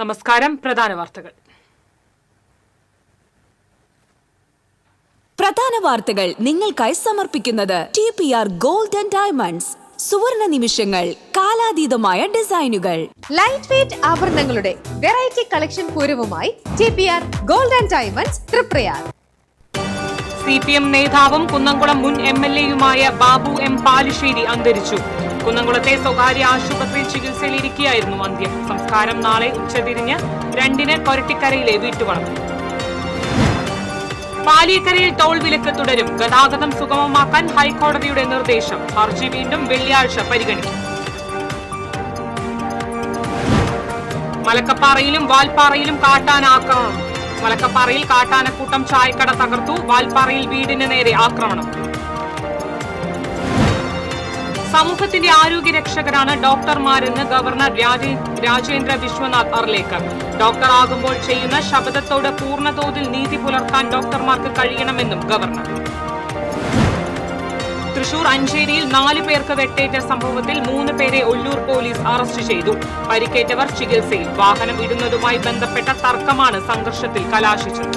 നമസ്കാരം. പ്രധാന വാർത്തകൾ നിങ്ങൾക്കായി സമർപ്പിക്കുന്നത് TPR ഗോൾഡ് ആൻഡ് ഡയമണ്ട്സ്. സുവർണ നിമിഷങ്ങൾ, കാലാതീതമായ ഡിസൈനുകൾ. ലൈറ്റ് വെയ്റ്റ് ആഭരണങ്ങളുടെ വെറൈറ്റി കളക്ഷൻ പൂരവുമായി TPR gold and diamonds Triprayar. CPM നേതാവും കുന്നംകുളം മുൻ MLA-യുമായ ബാബു M പാലിശ്ശേരി അന്തരിച്ചു. കുന്നംകുളത്തെ സ്വകാര്യ ആശുപത്രിയിൽ ചികിത്സയിലിരിക്കുകയായിരുന്നു അന്ത്യം. സംസ്കാരം നാളെ ഉച്ചതിരിഞ്ഞ് 2-ന് കൊരട്ടിക്കരയിലെ വീട്ടുവളപ്പിൽ. പാലിയക്കരയിൽ ടോൾ വിലക്ക് തുടരും. ഗതാഗതം സുഗമമാക്കാൻ ഹൈക്കോടതിയുടെ നിർദ്ദേശം. ഹർജി വീണ്ടും വെള്ളിയാഴ്ച പരിഗണിക്കും. മലക്കപ്പാറയിലും വാൽപ്പാറയിലും കാട്ടാനാക്രമണം. മലക്കപ്പാറയിൽ കാട്ടാനക്കൂട്ടം ചായക്കട തകർത്തു. വാൽപ്പാറയിൽ വീടിന് നേരെ ആക്രമണം. സമൂഹത്തിന്റെ ആരോഗ്യ രക്ഷകരാണ് ഡോക്ടർമാരെന്ന് ഗവർണർ രാജേന്ദ്ര വിശ്വനാഥ് അർലേക്കർ. ഡോക്ടർ ആകുമ്പോൾ ചെയ്യുന്ന ശപഥത്തോട് പൂർണ്ണതോതിൽ നീതി പുലർത്താൻ ഡോക്ടർമാർക്ക് കഴിയണമെന്നും ഗവർണർ. തൃശൂർ അഞ്ചേരിയിൽ 4 പേർക്ക് വെട്ടേറ്റ സംഭവത്തിൽ 3 പേരെ ഒല്ലൂർ പോലീസ് അറസ്റ്റ് ചെയ്തു. പരിക്കേറ്റവർ ചികിത്സയിൽ. വാഹനം ഇടുന്നതുമായി ബന്ധപ്പെട്ട തർക്കമാണ് സംഘർഷത്തിൽ കലാശിച്ചത്.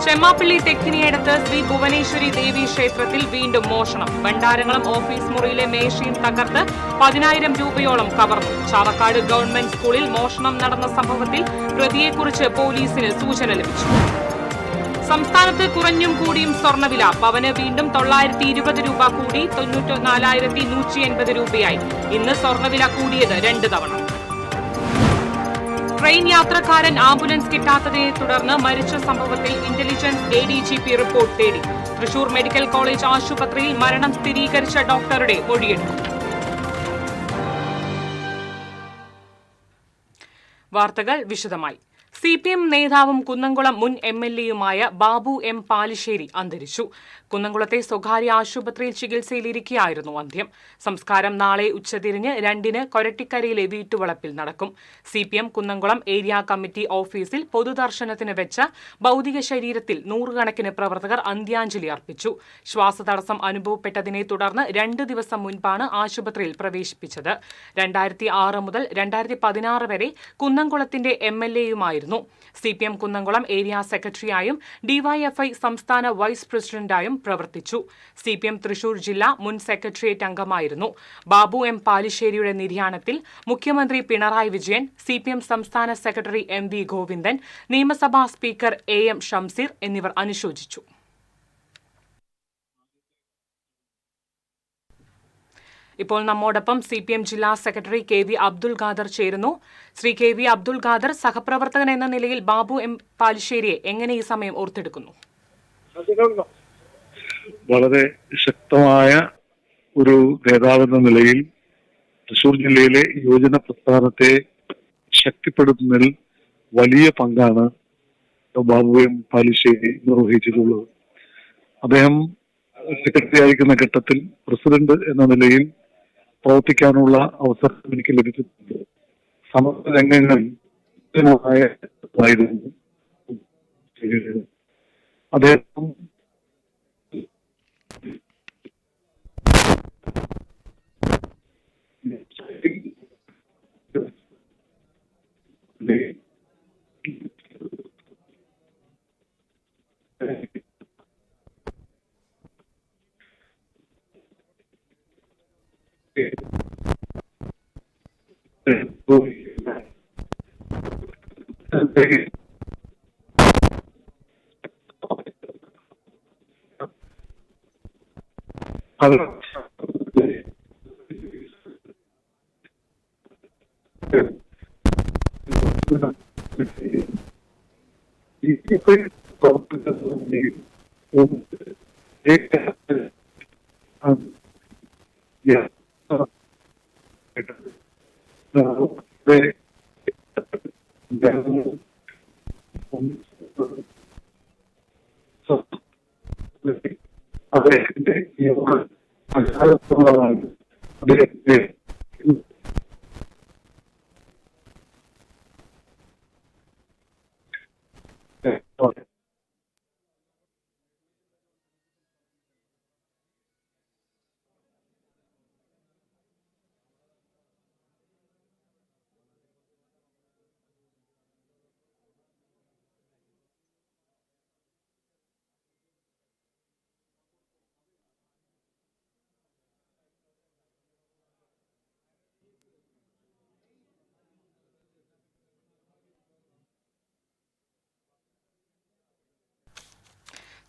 ചെമ്മാപ്പള്ളി തെക്കിനിയടത്ത് ശ്രീ ഭുവനേശ്വരി ദേവി ക്ഷേത്രത്തിൽ വീണ്ടും മോഷണം. ഭണ്ഡാരങ്ങളും ഓഫീസ് മുറിയിലെ മേശയും തകർത്ത് 10,000 രൂപയോളം കവർന്നു. ചാവക്കാട് ഗവൺമെന്റ് സ്കൂളിൽ മോഷണം നടന്ന സംഭവത്തിൽ പ്രതിയെക്കുറിച്ച് പോലീസിന് സൂചന ലഭിച്ചു. സംസ്ഥാനത്ത് കുറഞ്ഞും കൂടിയും സ്വർണ്ണവില. പവന് വീണ്ടും 920 രൂപ കൂടി 94,180 രൂപയായി. ഇന്ന് സ്വർണ്ണവില കൂടിയത് 2 തവണ. ട്രെയിൻ യാത്രക്കാരൻ ആംബുലൻസ് കിട്ടാത്തതിനെ തുടർന്ന് മരിച്ച സംഭവത്തിൽ ഇന്റലിജൻസ് ADGP റിപ്പോർട്ട് തേടി. തൃശൂർ മെഡിക്കൽ കോളേജ് ആശുപത്രിയിൽ മരണം സ്ഥിരീകരിച്ച ഡോക്ടറുടെ മൊഴിയെടുത്തു. വാർത്തകൾ വിശദമായി. CPM നേതാവും കുന്നംകുളം മുൻ MLA-യുമായ ബാബു M പാലിശ്ശേരി അന്തരിച്ചു. കുന്നംകുളത്തെ സ്വകാര്യ ആശുപത്രിയിൽ ചികിത്സയിലിരിക്കുകയായിരുന്നു അന്ത്യം. സംസ്കാരം നാളെ ഉച്ചതിരിഞ്ഞ് 2-ന് കൊരട്ടിക്കരയിലെ വീട്ടുവളപ്പിൽ നടക്കും. CPM കുന്നംകുളം ഏരിയ കമ്മിറ്റി ഓഫീസിൽ പൊതുദർശനത്തിന് വെച്ച ഭൗതിക ശരീരത്തിൽ 100 കണക്കിന് പ്രവർത്തകർ അന്ത്യാഞ്ജലി അർപ്പിച്ചു. ശ്വാസതടസ്സം അനുഭവപ്പെട്ടതിനെ തുടർന്ന് 2 ദിവസം മുൻപാണ് ആശുപത്രിയിൽ പ്രവേശിപ്പിച്ചത്. 2006 മുതൽ 2016 വരെ കുന്നംകുളത്തിന്റെ MLA-യുമായിരുന്നു. CPM കുന്നംകുളം ഏരിയ സെക്രട്ടറിയായും DYFI സംസ്ഥാന വൈസ് പ്രസിഡന്റായും പ്രവർത്തിച്ചു. CPM തൃശൂർ ജില്ലാ മുൻ സെക്രട്ടേറിയറ്റ് അംഗമായിരുന്നു. ബാബു M പാലിശ്ശേരിയുടെ നിര്യാണത്തിൽ മുഖ്യമന്ത്രി പിണറായി വിജയൻ, CPM സംസ്ഥാന സെക്രട്ടറി MV ഗോവിന്ദൻ, നിയമസഭാ സ്പീക്കർ AM ഷംസീർ എന്നിവർ അനുശോചിച്ചു. ഇപ്പോൾ നമ്മോടൊപ്പം CPM ജില്ലാ സെക്രട്ടറി KV അബ്ദുൽ ഖാദർ ചേരുന്നു. ശ്രീ KV അബ്ദുൽ ഖാദർ, സഹപ്രവർത്തകൻ എന്ന നിലയിൽ ബാബു M പാലിശ്ശേരിയെ എങ്ങനെ ഈ സമയം ഓർത്തെടുക്കുന്നു? വളരെ ശക്തമായ ഒരു നേതാവെന്ന നിലയിൽ തൃശൂർ ജില്ലയിലെ യുവജന പ്രസ്ഥാനത്തെ ശക്തിപ്പെടുത്തുന്നതിൽ വലിയ പങ്കാണ് ബാബു M പാലിശ്ശേരി നിർവഹിച്ചിട്ടുള്ളത്. അദ്ദേഹം സെക്രട്ടറി ആയിരിക്കുന്ന ഘട്ടത്തിൽ പ്രസിഡന്റ് എന്ന നിലയിൽ പ്രവർത്തിക്കാനുള്ള അവസരം എനിക്ക് ലഭിച്ചിട്ടുണ്ട്. സമഗ്ര രംഗങ്ങളിൽ അദ്ദേഹം അദ്ദേഹത്തിന്റെ അദ്ദേഹത്തെ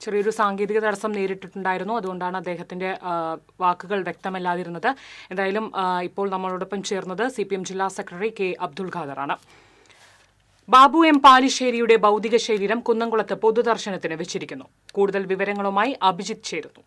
ചെറിയൊരു സാങ്കേതിക തടസ്സം നേരിട്ടിട്ടുണ്ടായിരുന്നു. അതുകൊണ്ടാണ് അദ്ദേഹത്തിന്റെ വാക്കുകൾ വ്യക്തമല്ലാതിരുന്നത്. എന്തായാലും ഇപ്പോൾ നമ്മളോടൊപ്പം ചേർന്നത് CPM ജില്ലാ സെക്രട്ടറി K. അബ്ദുൾ ഖാദറാണ്. ബാബു M. പാലിശ്ശേരിയുടെ ഭൗതിക ശരീരം കുന്നംകുളത്ത് പൊതുദർശനത്തിന് വെച്ചിരിക്കുന്നു. കൂടുതൽ വിവരങ്ങളുമായി അഭിജിത്ത് ചേരുന്നു.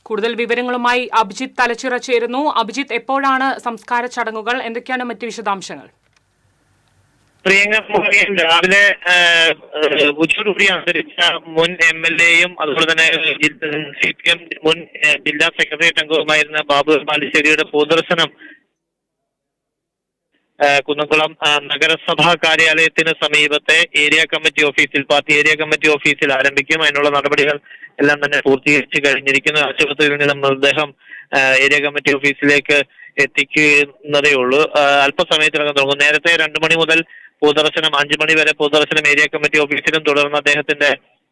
കൂടുതൽ വിവരങ്ങളുമായി അഭിജിത്ത് തലച്ചിറ ചേരുന്നു. അഭിജിത്ത്, എപ്പോഴാണ് സംസ്കാര ചടങ്ങുകൾ? എന്തൊക്കെയാണ് മറ്റ് വിശദാംശങ്ങൾ? പ്രിയങ്ക, രാവിലെ ഉച്ചയോടുകൂടി അന്തരിച്ച മുൻ MLA-യും അതുപോലെ തന്നെ CPM മുൻ ജില്ലാ സെക്രട്ടേറിയറ്റ് അംഗവുമായിരുന്ന ബാബു പാലിശ്ശേരിയുടെ പൊതുദർശനം കുന്നംകുളം നഗരസഭാ കാര്യാലയത്തിന് സമീപത്തെ പാർട്ടി ഏരിയ കമ്മിറ്റി ഓഫീസിൽ ആരംഭിക്കും. അതിനുള്ള നടപടികൾ എല്ലാം തന്നെ പൂർത്തീകരിച്ച് കഴിഞ്ഞിരിക്കുന്നു. ആശുപത്രിയിൽ നിന്ന് മൃതദേഹം ഏരിയ കമ്മിറ്റി ഓഫീസിലേക്ക് എത്തിക്കുന്നതേ ഉള്ളൂ. അല്പസമയത്തിനകം തുടങ്ങും. നേരത്തെ 2 മണി മുതൽ പൊതുദർശനം, 5 മണി വരെ പൊതുദർശനം ഏരിയ കമ്മിറ്റി ഓഫീസിലും തുടർന്ന് അദ്ദേഹത്തിന്റെ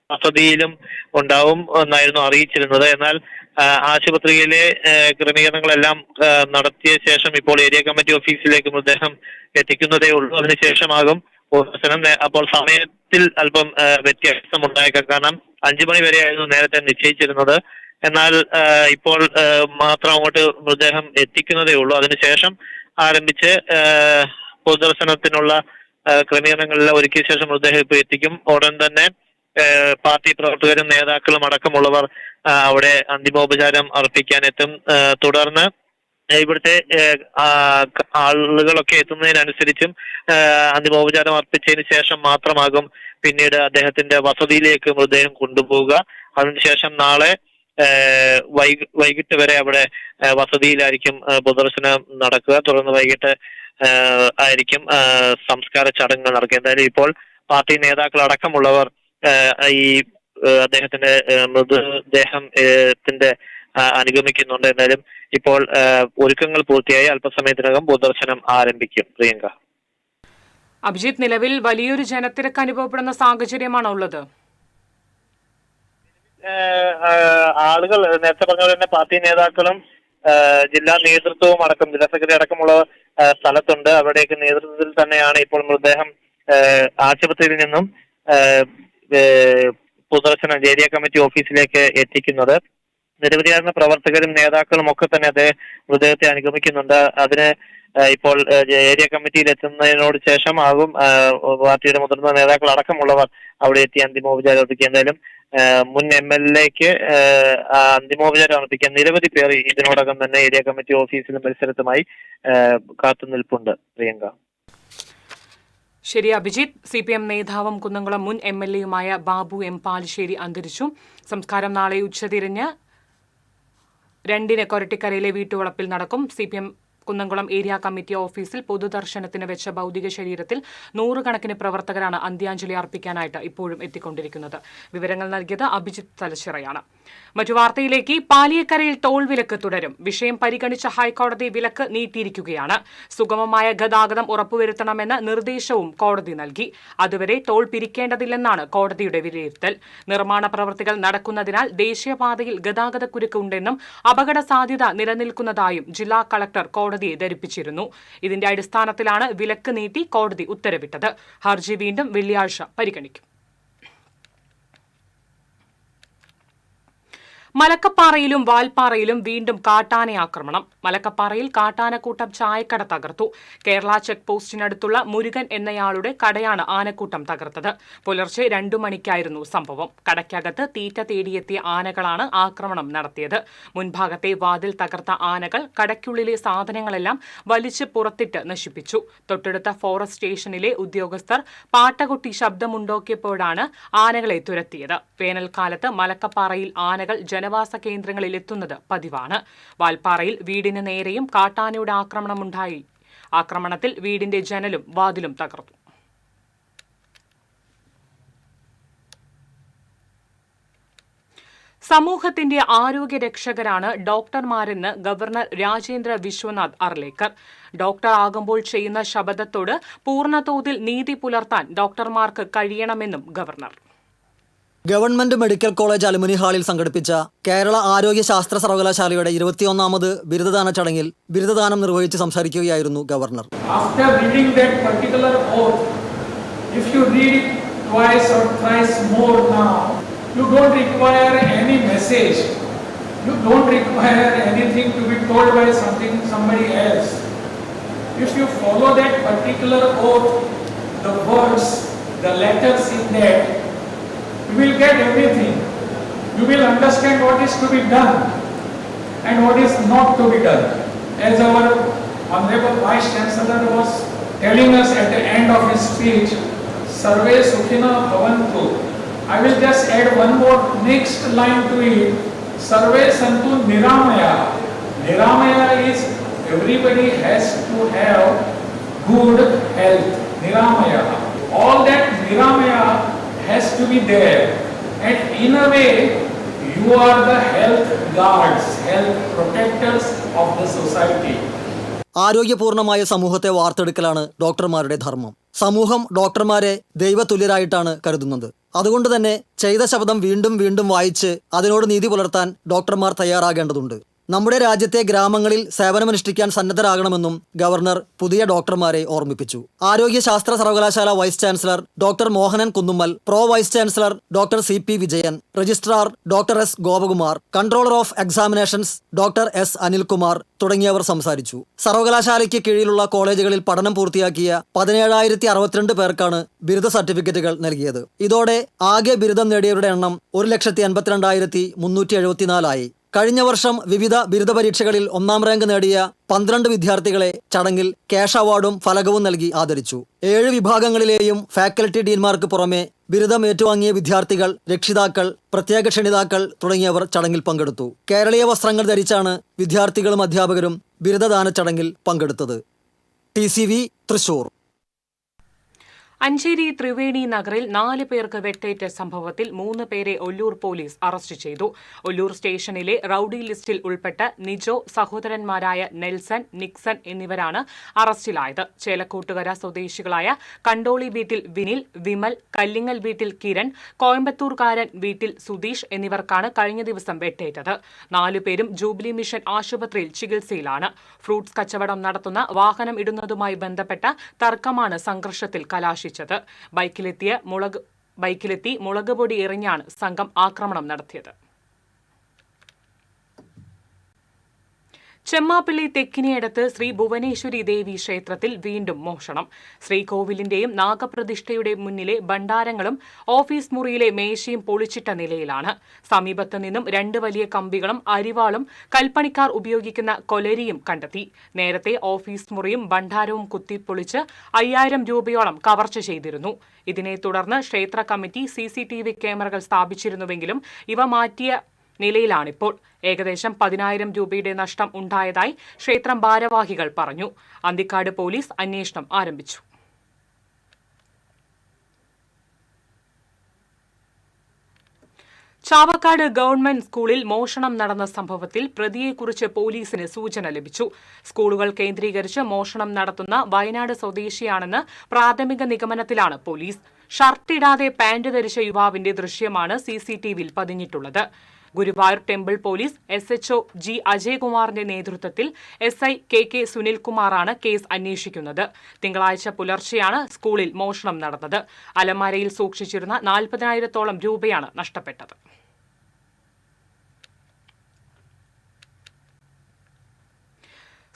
വസതിയിലും ഉണ്ടാവും എന്നായിരുന്നു അറിയിച്ചിരുന്നത്. എന്നാൽ ആശുപത്രിയിലെ ക്രമീകരണങ്ങളെല്ലാം നടത്തിയ ശേഷം ഇപ്പോൾ ഏരിയ കമ്മിറ്റി ഓഫീസിലേക്ക് മൃതദേഹം എത്തിക്കുന്നതേ ഉള്ളൂ. അതിനുശേഷമാകും പൊതുദർശനം. അപ്പോൾ സമയത്തിൽ അല്പം വ്യത്യാസം ഉണ്ടായേക്കാം. കാരണം 5 മണി വരെയായിരുന്നു നേരത്തെ നിശ്ചയിച്ചിരുന്നത്. എന്നാൽ ഇപ്പോൾ മാത്രം അങ്ങോട്ട് മൃതദേഹം എത്തിക്കുന്നതേ ഉള്ളൂ. അതിനുശേഷം ആരംഭിച്ച് പൊതുദർശനത്തിനുള്ള ക്രമീകരണങ്ങളെല്ലാം ഒരുക്കിയ ശേഷം മൃതദേഹം ഇപ്പോൾ എത്തിക്കും. ഉടൻ തന്നെ പാർട്ടി പ്രവർത്തകരും നേതാക്കളും അടക്കമുള്ളവർ അവിടെ അന്തിമോപചാരം അർപ്പിക്കാനെത്തും. തുടർന്ന് ഇവിടുത്തെ ആളുകളൊക്കെ എത്തുന്നതിനനുസരിച്ചും അന്തിമോപചാരം അർപ്പിച്ചതിന് ശേഷം മാത്രമാകും പിന്നീട് അദ്ദേഹത്തിന്റെ വസതിയിലേക്ക് മൃതദേഹം കൊണ്ടുപോവുക. അതിനുശേഷം നാളെ വൈകിട്ട് വരെ അവിടെ വസതിയിലായിരിക്കും പൊതുദർശനം നടക്കുക. തുടർന്ന് വൈകിട്ട് ആയിരിക്കും സംസ്കാര ചടങ്ങുകൾ നടക്കുക. എന്തായാലും ഇപ്പോൾ പാർട്ടി നേതാക്കൾ അടക്കമുള്ളവർ ഈ അദ്ദേഹത്തിന്റെ മൃതദേഹത്തിന്റെ അനുഗമിക്കുന്നുണ്ട്. എന്നാലും ഇപ്പോൾ ഒരുക്കങ്ങൾ പൂർത്തിയായി അല്പസമയത്തിനകം പൊതുദർശനം ആരംഭിക്കും. പ്രിയങ്ക. അഭിജിത്ത്, നിലവിൽ വലിയൊരു ജനത്തിരക്ക് അനുഭവപ്പെടുന്ന സാഹചര്യമാണോ ഉള്ളത്? ആളുകൾ നേരത്തെ പറഞ്ഞ പോലെ തന്നെ പാർട്ടി നേതാക്കളും ജില്ലാ നേതൃത്വവും അടക്കം ജില്ലാ സെക്രട്ടറി അടക്കമുള്ള സ്ഥലത്തുണ്ട്. അവിടേക്ക് നേതൃത്വത്തിൽ തന്നെയാണ് ഇപ്പോൾ മൃതദേഹം ആശുപത്രിയിൽ നിന്നും പൊതുദർശനം ഏരിയ കമ്മിറ്റി ഓഫീസിലേക്ക് എത്തിക്കുന്നത്. നിരവധിയായിരുന്ന പ്രവർത്തകരും നേതാക്കളും ഒക്കെ തന്നെ മൃതദേഹത്തെ അനുഗമിക്കുന്നുണ്ട്. അതിന് ഇപ്പോൾ ഏരിയ കമ്മിറ്റിയിൽ എത്തുന്നതിനോട് ശേഷമാകും പാർട്ടിയുടെ മുതിർന്ന നേതാക്കൾ അടക്കമുള്ളവർ അവിടെ എത്തി അന്തിമോപചാരം അർപ്പിക്കുക. എന്തായാലും മുൻ MLA-ക്ക് അന്തിമോപചാരം അർപ്പിക്കാൻ നിരവധി പേർ ഇതിനോടകം തന്നെ ഏരിയ കമ്മിറ്റി ഓഫീസിലും പരിസരത്തുമായി കാത്തുനിൽപ്പുണ്ട്. പ്രിയങ്ക. ശരി അഭിജിത്ത്. CPM നേതാവും കുന്നംകുളം മുൻ MLA-യുമായ ബാബു M. പാലിശ്ശേരി അന്തരിച്ചു. സംസ്കാരം നാളെ ഉച്ചതിരിഞ്ഞ് 2-ന് കൊരട്ടിക്കരയിലെ വീട്ടുവളപ്പിൽ നടക്കും. CPM കുന്നംകുളം ഏരിയ കമ്മിറ്റി ഓഫീസിൽ പൊതുദർശനത്തിന് വെച്ച ഭൗതിക ശരീരത്തിൽ 100 കണക്കിന് പ്രവർത്തകരാണ് അന്ത്യാഞ്ജലി അർപ്പിക്കാനായിട്ട് ഇപ്പോഴും എത്തിക്കൊണ്ടിരിക്കുന്നത്. വിവരങ്ങൾ നൽകിയത് അഭിജിത്ത് തലച്ചിറയാണ്. മറ്റു വാർത്തയിലേക്ക്. പാലിയേക്കരയിൽ ടോൾ വിലക്ക് തുടരും. വിഷയം പരിഗണിച്ച ഹൈക്കോടതി വിലക്ക് നീട്ടിയിരിക്കുകയാണ്. സുഗമമായ ഗതാഗതം ഉറപ്പുവരുത്തണമെന്ന നിർദ്ദേശവും കോടതി നൽകി. അതുവരെ ടോൾ പിരിക്കേണ്ടതില്ലെന്നാണ് കോടതിയുടെ വിലയിരുത്തൽ. നിർമ്മാണ പ്രവൃത്തികൾ നടക്കുന്നതിനാൽ ദേശീയപാതയിൽ ഗതാഗതക്കുരുക്ക് ഉണ്ടെന്നും അപകട സാധ്യത നിലനിൽക്കുന്നതായും ജില്ലാ കളക്ടർ കോടതിയെ ധരിപ്പിച്ചിരുന്നു. ഇതിന്റെ അടിസ്ഥാനത്തിലാണ് വിലക്ക് നീട്ടി കോടതി ഉത്തരവിട്ടത്. ഹർജി വീണ്ടും വെള്ളിയാഴ്ച പരിഗണിക്കും. മലക്കപ്പാറയിലും വാൽപ്പാറയിലും വീണ്ടും കാട്ടാന ആക്രമണം. മലക്കപ്പാറയിൽ കാട്ടാനക്കൂട്ടം ചായക്കട തകർത്തു. കേരള ചെക്ക് പോസ്റ്റിനടുത്തുള്ള മുരുകൻ എന്നയാളുടെ കടയാണ് ആനക്കൂട്ടം തകർത്തത്. പുലർച്ചെ 2 മണിക്കായിരുന്നു സംഭവം. കടയ്ക്കകത്ത് തീറ്റ തേടിയെത്തിയ ആനകളാണ് ആക്രമണം നടത്തിയത്. മുൻഭാഗത്തെ വാതിൽ തകർത്ത ആനകൾ കടയ്ക്കുള്ളിലെ സാധനങ്ങളെല്ലാം വലിച്ച് പുറത്തിട്ട് നശിപ്പിച്ചു. തൊട്ടടുത്ത ഫോറസ്റ്റ് സ്റ്റേഷനിലെ ഉദ്യോഗസ്ഥർ പാട്ടകൊട്ടി ശബ്ദമുണ്ടാക്കിയപ്പോഴാണ് ആനകളെ തുരത്തിയത്. വേനൽക്കാലത്ത് മലക്കപ്പാറയിൽ ആനകൾ ജനവാസ കേന്ദ്രങ്ങളിൽ എത്തുന്നത് പതിവാണ്. വാൽപ്പാറയിൽ വീടിന് നേരെയും കാട്ടാനയുടെ ആക്രമണമുണ്ടായി. ആക്രമണത്തിൽ വീടിന്റെ ജനലും വാതിലും തകർന്നു. സമൂഹത്തിന്റെ ആരോഗ്യ രക്ഷകരാണ് ഡോക്ടർമാരെന്ന് ഗവർണർ രാജേന്ദ്ര വിശ്വനാഥ് അർലേക്കർ. ഡോക്ടർ ആകുമ്പോൾ ചെയ്യുന്ന ശപഥത്തോട് പൂർണ്ണതോതിൽ നീതി പുലർത്താൻ ഡോക്ടർമാർക്ക് കഴിയണമെന്നും governor. Government medical college alumni ഹാളിൽ സംഘടിപ്പിച്ച കേരള ആരോഗ്യ ശാസ്ത്ര സർവകലാശാലയുടെ 21ാമത് ബിരുദദാന ചടങ്ങിൽ ബിരുദദാനം നിർവഹിച്ച് സംസാരിക്കുകയായിരുന്നു governor. After reading that particular oath, if you read it twice or thrice more now, you don't require any message. You don't require anything to be told by somebody else. If you follow that particular oath, the words, the letters in that, you will get everything. You will understand what is to be done and what is not to be done. As our Honorable Vice Chancellor was telling us at the end of his speech, Sarve Sukhina Bhavantu. I will just add one more next line to it. Sarve Santu Niramaya. Niramaya is everybody has to have good health. Niramaya. All that Niramaya has to be there, and in a way you are the health guards, health protectors of the society. ആരോഗ്യപൂർണമായ സമൂഹത്തെ വാർത്തെടുക്കലാണ് ഡോക്ടർമാരുടെ ധർമ്മം. സമൂഹം ഡോക്ടർമാരെ ദൈവതുല്യരായിട്ടാണ് കരുതുന്നത്. അതുകൊണ്ട് തന്നെ ചെയ്ത ശബ്ദം വീണ്ടും വീണ്ടും വായിച്ച് അതിനോട് നീതി പുലർത്താൻ ഡോക്ടർമാർ തയ്യാറാകേണ്ടതുണ്ട്. നമ്മുടെ രാജ്യത്തെ ഗ്രാമങ്ങളിൽ സേവനമനുഷ്ഠിക്കാൻ സന്നദ്ധരാകണമെന്നും ഗവർണർ പുതിയ ഡോക്ടർമാരെ ഓർമ്മിപ്പിച്ചു. ആരോഗ്യ ശാസ്ത്ര സർവകലാശാല vice chancellor doctor Mohanan Kunnummal, pro vice chancellor doctor CP Vijayan, registrar doctor S Gopakumar, controller of examinations doctor S Anilkumar തുടങ്ങിയവർ സംസാരിച്ചു. സർവകലാശാലയ്ക്ക് കീഴിലുള്ള കോളേജുകളിൽ പഠനം പൂർത്തിയാക്കിയ 17,062 പേർക്കാണ് ബിരുദ സർട്ടിഫിക്കറ്റുകൾ നൽകിയത്. ഇതോടെ ആകെ ബിരുദം നേടിയവരുടെ എണ്ണം 1,82,374 ആയി. കഴിഞ്ഞ വർഷം വിവിധ ബിരുദ പരീക്ഷകളിൽ 1ാം റാങ്ക് നേടിയ 12 വിദ്യാർത്ഥികളെ ചടങ്ങിൽ ക്യാഷ് അവാർഡും ഫലകവും നൽകി ആദരിച്ചു. 7 വിഭാഗങ്ങളിലെയും ഫാക്കൽറ്റി ഡീൻമാർക്ക് പുറമെ ബിരുദം ഏറ്റുവാങ്ങിയ വിദ്യാർത്ഥികൾ, രക്ഷിതാക്കൾ, പ്രത്യേക ക്ഷണിതാക്കൾ തുടങ്ങിയവർ ചടങ്ങിൽ പങ്കെടുത്തു. കേരളീയ വസ്ത്രങ്ങൾ ധരിച്ചാണ് വിദ്യാർത്ഥികളും അധ്യാപകരും ബിരുദദാന ചടങ്ങിൽ പങ്കെടുത്തത്. TCV തൃശൂർ. അഞ്ചേരി ത്രിവേണി നഗറിൽ 4 പേർക്ക് വെട്ടേറ്റ സംഭവത്തിൽ 3 പേരെ ഒല്ലൂർ പോലീസ് അറസ്റ്റ് ചെയ്തു. ഒല്ലൂർ സ്റ്റേഷനിലെ റൌഡി ലിസ്റ്റിൽ ഉൾപ്പെട്ട നിജോ സഹോദരന്മാരായ നെൽസൺ, നിക്സൺ എന്നിവരാണ് അറസ്റ്റിലായത്. ചേലക്കോട്ടുകര സ്വദേശികളായ കണ്ടോളി വീട്ടിൽ വിനിൽ, വിമൽ, കല്ലിങ്ങൽ വീട്ടിൽ കിരൺ, കോയമ്പത്തൂർക്കാരൻ വീട്ടിൽ സുധീഷ് എന്നിവർക്കാണ് കഴിഞ്ഞ ദിവസം വെട്ടേറ്റത്. 4 പേരും ജൂബിലി മിഷൻ ആശുപത്രിയിൽ ചികിത്സയിലാണ്. ഫ്രൂട്ട്സ് കച്ചവടം നടത്തുന്ന വാഹനം ഇടുന്നതുമായി ബന്ധപ്പെട്ട തർക്കമാണ് സംഘർഷത്തിൽ കലാശിച്ചത്. ബൈക്കിലെത്തി മുളക് പൊടി എറിഞ്ഞാണ് സംഘം ആക്രമണം നടത്തിയത്. ചെമ്മാപ്പള്ളി തെക്കിനിയടത്ത് ശ്രീ ഭുവനേശ്വരി ദേവി ക്ഷേത്രത്തിൽ വീണ്ടും മോഷണം. ശ്രീകോവിലിന്റെയും നാഗപ്രതിഷ്ഠയുടെ മുന്നിലെ ഭണ്ഡാരങ്ങളും ഓഫീസ് മുറിയിലെ മേശയും പൊളിച്ചിട്ട നിലയിലാണ്. സമീപത്ത് നിന്നും 2 വലിയ കമ്പികളും അരിവാളും കൽപ്പണിക്കാർ ഉപയോഗിക്കുന്ന കൊലരിയും കണ്ടെത്തി. നേരത്തെ ഓഫീസ് മുറിയും ഭണ്ഡാരവും കുത്തിപ്പൊളിച്ച് 5,000 രൂപയോളം കവർച്ച ചെയ്തിരുന്നു. ഇതിനെ തുടർന്ന് ക്ഷേത്ര കമ്മിറ്റി CCTV ക്യാമറകൾ സ്ഥാപിച്ചിരുന്നുവെങ്കിലും ഇവ മാറ്റിയ നിലയിലാണിപ്പോൾ. ഏകദേശം 10,000 രൂപയുടെ നഷ്ടം ഉണ്ടായതായി ക്ഷേത്രം ഭാരവാഹികൾ പറഞ്ഞു. അന്തിക്കാട് പോലീസ് അന്വേഷണം ആരംഭിച്ചു. ചാവക്കാട് ഗവൺമെന്റ് സ്കൂളിൽ മോഷണം നടന്ന സംഭവത്തിൽ പ്രതിയെക്കുറിച്ച് പോലീസിന് സൂചന ലഭിച്ചു. സ്കൂളുകൾ കേന്ദ്രീകരിച്ച് മോഷണം നടത്തുന്ന വയനാട് സ്വദേശിയാണെന്ന് പ്രാഥമിക നിഗമനത്തിലാണ് പോലീസ്. ഷർട്ടിടാതെ പാന്റ് ധരിച്ച യുവാവിന്റെ ദൃശ്യമാണ് CCTVയിൽ പതിഞ്ഞിട്ടുള്ളത്. Guruvayur temple police SHO G അജയ്കുമാറിന്റെ നേതൃത്വത്തിൽ SI KK സുനിൽകുമാറാണ് കേസ് അന്വേഷിക്കുന്നത്. തിങ്കളാഴ്ച പുലർച്ചെയാണ് സ്കൂളിൽ മോഷണം നടന്നത്. അലമാരയിൽ സൂക്ഷിച്ചിരുന്ന 40,000-ഓളം രൂപയാണ് നഷ്ടപ്പെട്ടത്.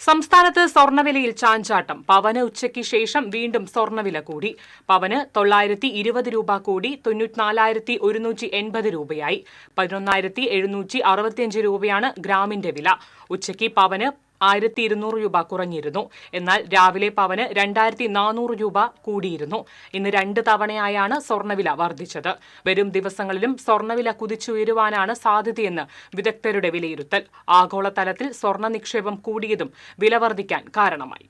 സംസ്ഥാനത്ത് സ്വർണ്ണവിലയിൽ ചാഞ്ചാട്ടം. പവന് ഉച്ചയ്ക്ക് ശേഷം വീണ്ടും സ്വർണ്ണവില കൂടി. പവന് 920 രൂപ കൂടി 94,180 രൂപയായി. 11,765 രൂപയാണ് ഗ്രാമിന്റെ വില. ഉച്ചയ്ക്ക് പവന് 1,200 രൂപ കുറഞ്ഞിരുന്നു. എന്നാൽ രാവിലെ പവന് 2,400 രൂപ കൂടിയിരുന്നു. ഇന്ന് 2 തവണയായാണ് സ്വർണ്ണവില വർദ്ധിച്ചത്. വരും ദിവസങ്ങളിലും സ്വർണ്ണവില കുതിച്ചുയരുവാനാണ് സാധ്യതയെന്ന് വിദഗ്ധരുടെ വിലയിരുത്തൽ. ആഗോളതലത്തിൽ സ്വർണ്ണ നിക്ഷേപം കൂടിയതും വില വർദ്ധിക്കാൻ കാരണമായി.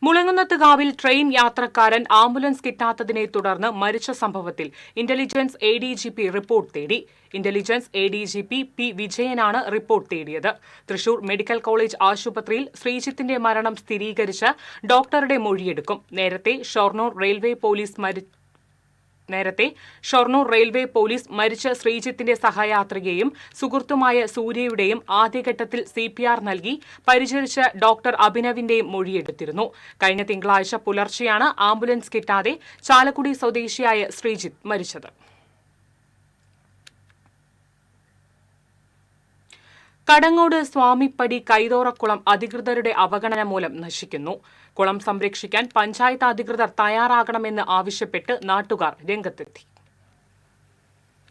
മുളങ്ങുന്നത്തുകാവിൽ ട്രെയിൻ യാത്രക്കാരൻ ആംബുലൻസ് കിട്ടാത്തതിനെ തുടർന്ന് മരിച്ച സംഭവത്തിൽ ഇന്റലിജൻസ് ADGP റിപ്പോർട്ട് തേടി. Intelligence ADGP P. വിജയനാണ് റിപ്പോർട്ട് തേടിയത്. തൃശൂർ മെഡിക്കൽ കോളേജ് ആശുപത്രിയിൽ ശ്രീജിത്തിന്റെ മരണം സ്ഥിരീകരിച്ച ഡോക്ടറുടെ മൊഴിയെടുക്കും. നേരത്തെ ഷൊർണൂർ റെയിൽവേ പോലീസ് മരിച്ച ശ്രീജിത്തിന്റെ സഹയാത്രികയും സുഹൃത്തുമായ സൂര്യയുടെയും ആദ്യഘട്ടത്തിൽ CPR നൽകി പരിചരിച്ച ഡോക്ടർ അഭിനവിന്റെയും മൊഴിയെടുത്തിരുന്നു. കഴിഞ്ഞ തിങ്കളാഴ്ച പുലർച്ചെയാണ് ആംബുലൻസ് കിട്ടാതെ ചാലക്കുടി സ്വദേശിയായ ശ്രീജിത്ത് മരിച്ചത്. കടങ്ങോട് സ്വാമിപ്പടി കൈതോറക്കുളം അധികൃതരുടെ അവഗണന മൂലം നശിക്കുന്നു. കുളം സംരക്ഷിക്കാൻ പഞ്ചായത്ത് അധികൃതർ തയ്യാറാകണമെന്ന് ആവശ്യപ്പെട്ട് നാട്ടുകാർ രംഗത്തെത്തി.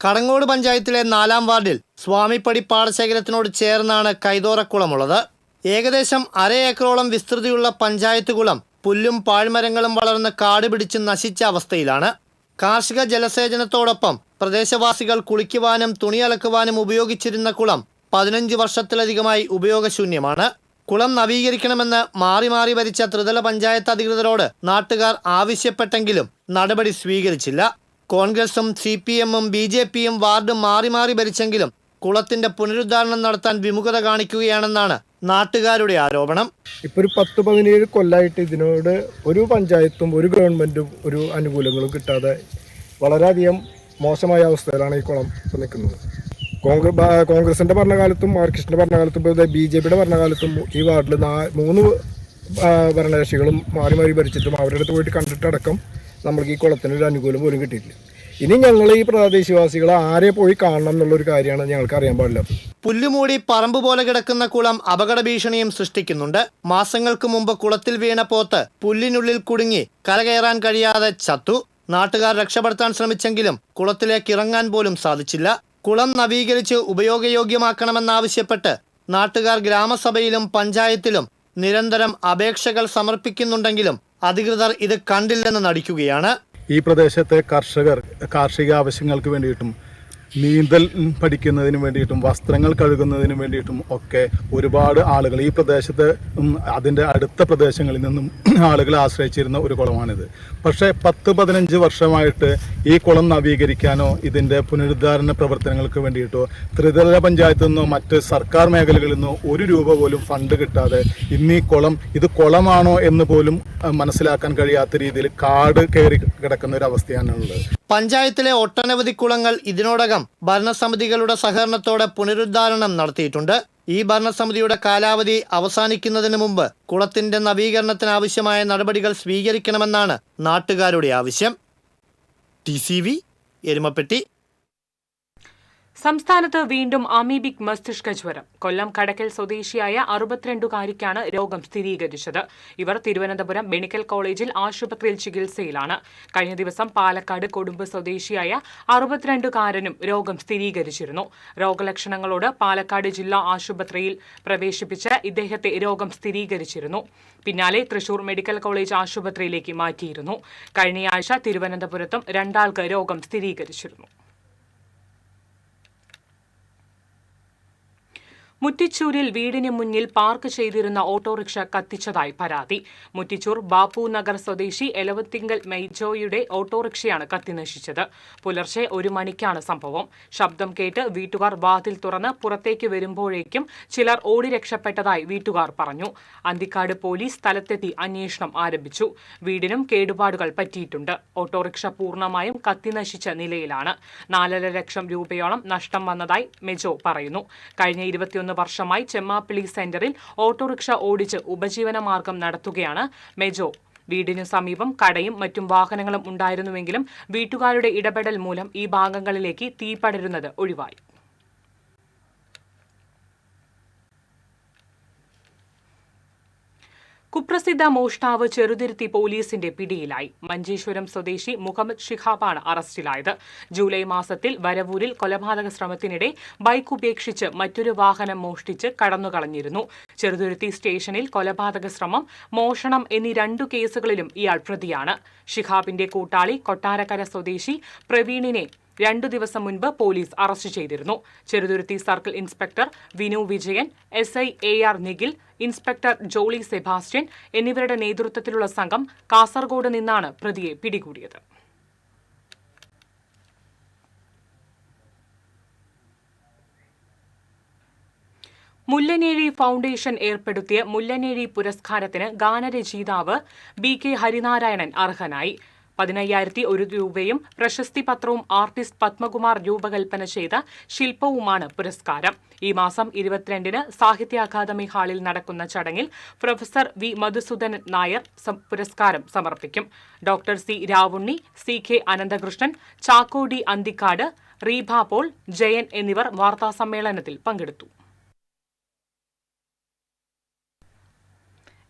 കടങ്ങോട് പഞ്ചായത്തിലെ 4-ാം വാർഡിൽ സ്വാമിപ്പടി പാടശേഖരത്തിനോട് ചേർന്നാണ് കൈതോറക്കുളമുള്ളത്. ഏകദേശം 1/2 ഏക്കറോളം വിസ്തൃതിയുള്ള പഞ്ചായത്ത് കുളം പുല്ലും പാഴ്മരങ്ങളും വളർന്ന് കാട് പിടിച്ച് നശിച്ച അവസ്ഥയിലാണ്. കാർഷിക ജലസേചനത്തോടൊപ്പം പ്രദേശവാസികൾ കുളിക്കുവാനും തുണി അലക്കുവാനും ഉപയോഗിച്ചിരുന്ന കുളം 15 വർഷത്തിലധികമായി ഉപയോഗശൂന്യമാണ്. കുളം നവീകരിക്കണമെന്ന് മാറി മാറി ഭരിച്ച ത്രിതല പഞ്ചായത്ത് അധികൃതരോട് നാട്ടുകാർ ആവശ്യപ്പെട്ടെങ്കിലും നടപടി സ്വീകരിച്ചില്ല. കോൺഗ്രസും CPM-ഉം BJP-യും വാർഡ് മാറി മാറി ഭരിച്ചെങ്കിലും കുളത്തിന്റെ പുനരുദ്ധാരണം നടത്താൻ വിമുഖത കാണിക്കുകയാണെന്നാണ് നാട്ടുകാരുടെ ആരോപണം. ഇപ്പോൾ ഒരു 10-17 കൊല്ലമായിട്ട് ഇതിനോട് ഒരു പഞ്ചായത്തും ഒരു ഗവൺമെന്റും ഒരു അനുകൂലങ്ങളും കിട്ടാതെ വളരെയധികം മോശമായ അവസ്ഥയിലാണ് ഈ കുളം ഇപ്പോൾ നിൽക്കുന്നത്. കോൺഗ്രസിന്റെ ഭരണകാലത്തും മാർക്സിസ്റ്റിന്റെ ഭരണകാലത്തും BJP-യുടെ ഭരണകാലത്തും ഈ വാർഡിൽ 3 ഭരണകക്ഷികളും മാറി മാറി ഭരിച്ചിട്ടും അവരുടെ അടുത്ത് പോയിട്ട് കണ്ടിട്ടടക്കം നമ്മൾക്ക് ഈ കുളത്തിന് ഒരു അനുകൂലം പോലും കിട്ടിയിട്ടില്ല. ഇനി ഞങ്ങൾ ഈ പ്രദേശവാസികളെ ആരെ പോയി കാണണം എന്നുള്ളൊരു കാര്യമാണ് ഞങ്ങൾക്ക് അറിയാൻ പാടില്ലാത്തത്. പുല്ലുമൂടി പറമ്പ് പോലെ കിടക്കുന്ന കുളം അപകട ഭീഷണിയും സൃഷ്ടിക്കുന്നുണ്ട്. മാസങ്ങൾക്ക് മുമ്പ് കുളത്തിൽ വീണ പോത്ത് പുല്ലിനുള്ളിൽ കുടുങ്ങി കരകയറാൻ കഴിയാതെ ചത്തു. നാട്ടുകാർ രക്ഷപ്പെടുത്താൻ ശ്രമിച്ചെങ്കിലും കുളത്തിലേക്ക് ഇറങ്ങാൻ പോലും സാധിച്ചില്ല. കുളം നവീകരിച്ച് ഉപയോഗയോഗ്യമാക്കണമെന്നാവശ്യപ്പെട്ട് നാട്ടുകാർ ഗ്രാമസഭയിലും പഞ്ചായത്തിലും നിരന്തരം അപേക്ഷകൾ സമർപ്പിക്കുന്നുണ്ടെങ്കിലും അധികൃതർ ഇത് കണ്ടില്ലെന്ന് നടിക്കുകയാണ്. ഈ പ്രദേശത്തെ കർഷകർ കാർഷിക ആവശ്യങ്ങൾക്ക് വേണ്ടിയിട്ടും നീന്തൽ പഠിക്കുന്നതിന് വേണ്ടിയിട്ടും വസ്ത്രങ്ങൾ കഴുകുന്നതിന് വേണ്ടിയിട്ടും ഒക്കെ ഒരുപാട് ആളുകൾ ഈ പ്രദേശത്ത് അതിൻ്റെ അടുത്ത പ്രദേശങ്ങളിൽ നിന്നും ആളുകൾ ആശ്രയിച്ചിരുന്ന ഒരു കുളമാണിത്. പക്ഷേ 10-15 വർഷമായിട്ട് ഈ കുളം നവീകരിക്കാനോ ഇതിൻ്റെ പുനരുദ്ധാരണ പ്രവർത്തനങ്ങൾക്ക് വേണ്ടിയിട്ടോ ത്രിതല പഞ്ചായത്തിൽ നിന്നോ മറ്റ് സർക്കാർ മേഖലകളിൽ നിന്നോ 1 രൂപ പോലും ഫണ്ട് കിട്ടാതെ ഇന്ന് ഈ കുളം ഇത് കുളമാണോ എന്ന് പോലും മനസ്സിലാക്കാൻ കഴിയാത്ത രീതിയിൽ കാട് കയറി കിടക്കുന്ന ഒരു അവസ്ഥയാണുള്ളത്. പഞ്ചായത്തിലെ ഒട്ടനവധി കുളങ്ങൾ ഇതിനോടകം ഭരണസമിതികളുടെ സഹകരണത്തോടെ പുനരുദ്ധാരണം നടത്തിയിട്ടുണ്ട്. ഈ ഭരണസമിതിയുടെ കാലാവധി അവസാനിക്കുന്നതിന് മുമ്പ് കുളത്തിന്റെ നവീകരണത്തിനാവശ്യമായ നടപടികൾ സ്വീകരിക്കണമെന്നാണ് നാട്ടുകാരുടെ ആവശ്യം. TCV എരുമപ്പെട്ടി. സംസ്ഥാനത്ത് വീണ്ടും അമീബിക് മസ്തിഷ്ക ജ്വരം. കൊല്ലം കടക്കൽ സ്വദേശിയായ 62-കാരിക്കാണ് രോഗം സ്ഥിരീകരിച്ചത്. ഇവർ തിരുവനന്തപുരം മെഡിക്കൽ കോളേജിൽ ആശുപത്രിയിൽ ചികിത്സയിലാണ്. കഴിഞ്ഞ ദിവസം പാലക്കാട് കൊടുമ്പ് സ്വദേശിയായ 62-കാരനും രോഗം സ്ഥിരീകരിച്ചിരുന്നു. രോഗലക്ഷണങ്ങളോട് പാലക്കാട് ജില്ലാ ആശുപത്രിയിൽ പ്രവേശിപ്പിച്ച ഇദ്ദേഹത്തെ രോഗം സ്ഥിരീകരിച്ചിരുന്നു. പിന്നാലെ തൃശൂർ മെഡിക്കൽ കോളേജ് ആശുപത്രിയിലേക്ക് മാറ്റിയിരുന്നു. കഴിഞ്ഞയാഴ്ച തിരുവനന്തപുരത്തും 2 ആൾക്ക് രോഗം സ്ഥിരീകരിച്ചിരുന്നു. മുറ്റിച്ചൂരിൽ വീടിന് മുന്നിൽ പാർക്ക് ചെയ്തിരുന്ന ഓട്ടോറിക്ഷ കത്തിച്ചതായി പരാതി. മുറ്റിച്ചൂർ ബാപ്പു നഗർ സ്വദേശി എലവത്തിങ്കൽ മെയ്ജോയുടെ ഓട്ടോറിക്ഷയാണ് കത്തിനശിച്ചത്. പുലർച്ചെ 1 മണിക്കാണ് സംഭവം. ശബ്ദം കേട്ട് വീട്ടുകാർ വാതിൽ തുറന്ന് പുറത്തേക്ക് വരുമ്പോഴേക്കും ചിലർ ഓടി രക്ഷപ്പെട്ടതായി വീട്ടുകാർ പറഞ്ഞു. അന്തിക്കാട് പോലീസ് സ്ഥലത്തെത്തി അന്വേഷണം ആരംഭിച്ചു. വീടിനും കേടുപാടുകൾ പറ്റിയിട്ടുണ്ട്. ഓട്ടോറിക്ഷ പൂർണ്ണമായും കത്തിനശിച്ച നിലയിലാണ്. 4.5 ലക്ഷം രൂപയോളം നഷ്ടം വന്നതായി മെജോ പറയുന്നു. കഴിഞ്ഞ 21 വർഷമായി ചെമ്മാപ്പിളി സെന്ററിൽ ഓട്ടോറിക്ഷ ഓടിച്ച് ഉപജീവനമാർഗം നടത്തുകയാണ് മെജോ. വീടിനു സമീപം കടയും മറ്റും വാഹനങ്ങളും ഉണ്ടായിരുന്നുവെങ്കിലും വീട്ടുകാരുടെ ഇടപെടൽ മൂലം ഈ ഭാഗങ്ങളിലേക്ക് തീ പടരുന്നത് ഒഴിവായി. കുപ്രസിദ്ധ മോഷ്ടാവ് ചെറുതുരുത്തി പോലീസിന്റെ പിടിയിലായി. മഞ്ചേശ്വരം സ്വദേശി മുഹമ്മദ് ഷിഹാബാണ് അറസ്റ്റിലായത്. ജൂലൈ മാസത്തിൽ വരവൂരിൽ കൊലപാതക ശ്രമത്തിനിടെ ബൈക്ക് ഉപേക്ഷിച്ച് മറ്റൊരു വാഹനം മോഷ്ടിച്ച് കടന്നുകളഞ്ഞിരുന്നു. ചെറുതുരുത്തി സ്റ്റേഷനിൽ കൊലപാതക ശ്രമം, മോഷണം എന്നീ 2 കേസുകളിലും ഇയാൾ പ്രതിയാണ്. ഷിഹാബിന്റെ കൂട്ടാളി കൊട്ടാരക്കര സ്വദേശി പ്രവീണിനെ 2 ദിവസം മുൻപ് പോലീസ് അറസ്റ്റ് ചെയ്തിരുന്നു. Cheruthuruthy circle inspector Vinu Vijayan, SI AR Nikhil, inspector Jolly Sebastian എന്നിവരുടെ നേതൃത്വത്തിലുള്ള സംഘം കാസർഗോഡ് നിന്നാണ് പ്രതിയെ പിടികൂടിയത്. മുല്ലനേഴി ഫൗണ്ടേഷൻ ഏർപ്പെടുത്തിയ മുല്ലനേഴി പുരസ്കാരത്തിന് ഗാനരചയിതാവ് BK ഹരിനാരായണൻ അർഹനായി. 15,001 രൂപയും പ്രശസ്തി പത്രവും ആർട്ടിസ്റ്റ് പത്മകുമാർ രൂപകൽപ്പന ചെയ്ത ശില്പവുമാണ് പുരസ്കാരം. ഈ മാസം 22-ന് സാഹിത്യ അക്കാദമി ഹാളിൽ നടക്കുന്ന ചടങ്ങിൽ പ്രൊഫസർ V മധുസൂദനൻ നായർ പുരസ്കാരം സമർപ്പിക്കും. Doctor C Ravunni, CK Ananthakrishnan, Chacko D Anthikad, Reebha Paul, Jayan എന്നിവർ വാർത്താസമ്മേളനത്തിൽ പങ്കെടുത്തു.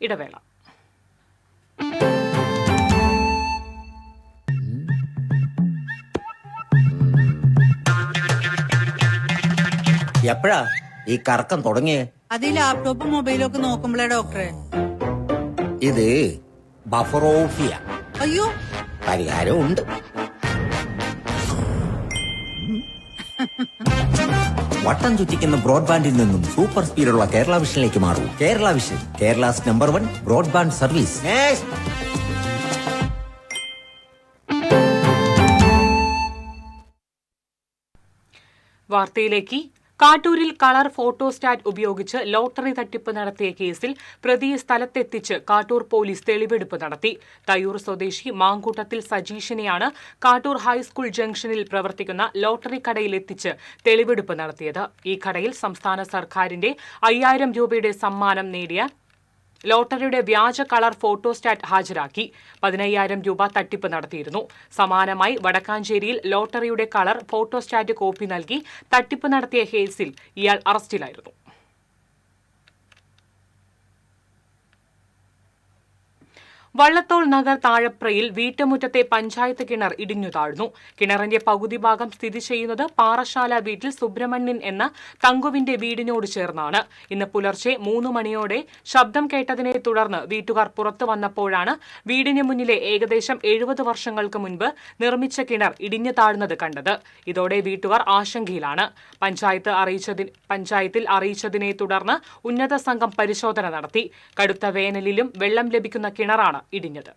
ഇടവേള. എപ്പോഴാ ഈ കറക്കം തുടങ്ങിയേ? അത് ഈ ലാപ്ടോപ്പും മൊബൈലും ഒക്കെ നോക്കുമ്പോഴേ ഡോക്ടറെ. ഇത് ബഫറോഫിയ. അയ്യോ, പരിഹാരം ഉണ്ട്. വട്ടം ചുറ്റിക്കുന്ന ബ്രോഡ്ബാൻഡിൽ നിന്നും സൂപ്പർ സ്പീഡുള്ള കേരള വിഷനിലേക്ക് മാറൂ. Kerala Vision, Kerala's number 1 broadband service. വാർത്തയിലേക്ക്. കാട്ടൂരിൽ കളർ ഫോട്ടോസ്റ്റാറ്റ് ഉപയോഗിച്ച് ലോട്ടറി തട്ടിപ്പ് നടത്തിയ കേസിൽ പ്രതിയെ സ്ഥലത്തെത്തിച്ച് കാട്ടൂർ പോലീസ് തെളിവെടുപ്പ് നടത്തി. തയ്യൂർ സ്വദേശി മാങ്കൂട്ടത്തിൽ സജീഷിനെയാണ് കാട്ടൂർ ഹൈസ്കൂൾ ജംഗ്ഷനിൽ പ്രവർത്തിക്കുന്ന ലോട്ടറി കടയിലെത്തിച്ച് തെളിവെടുപ്പ് നടത്തിയത്. ഈ കടയിൽ സംസ്ഥാന സർക്കാരിന്റെ 5,000 രൂപയുടെ സമ്മാനം നേടിയ ലോട്ടറിയുടെ വ്യാജ കളർ ഫോട്ടോസ്റ്റാറ്റ് ഹാജരാക്കി 15,000 രൂപ തട്ടിപ്പ് നടത്തിയിരുന്നു. സമാനമായി വടക്കാഞ്ചേരിയിൽ ലോട്ടറിയുടെ കളർ ഫോട്ടോസ്റ്റാറ്റ് കോപ്പി നൽകി തട്ടിപ്പ് നടത്തിയ കേസിൽ ഇയാൾ അറസ്റ്റിലായിരുന്നു. വള്ളത്തോൾ നഗർ താഴപ്രയിൽ വീട്ടുമുറ്റത്തെ പഞ്ചായത്ത് കിണർ ഇടിഞ്ഞു താഴ്ന്നു. കിണറിന്റെ പകുതി ഭാഗം സ്ഥിതി ചെയ്യുന്നത് പാറശാല വീട്ടിൽ സുബ്രഹ്മണ്യൻ എന്ന തങ്കുവിന്റെ വീടിനോട് ചേർന്നാണ്. ഇന്ന് പുലർച്ചെ 3 മണിയോടെ ശബ്ദം കേട്ടതിനെ തുടർന്ന് വീട്ടുകാർ പുറത്തു വന്നപ്പോഴാണ് വീടിന് മുന്നിലെ ഏകദേശം 70 വർഷങ്ങൾക്ക് മുൻപ് നിർമ്മിച്ച കിണർ ഇടിഞ്ഞു താഴ്ന്നത് കണ്ടത്. ഇതോടെ വീട്ടുകാർ ആശങ്കയിലാണ്. പഞ്ചായത്തിൽ അറിയിച്ചതിനെ തുടർന്ന് ഉന്നത സംഘം പരിശോധന നടത്തി. കടുത്ത വേനലിലും വെള്ളം ലഭിക്കുന്ന കിണറാണ് ഇടിഞ്ഞത്.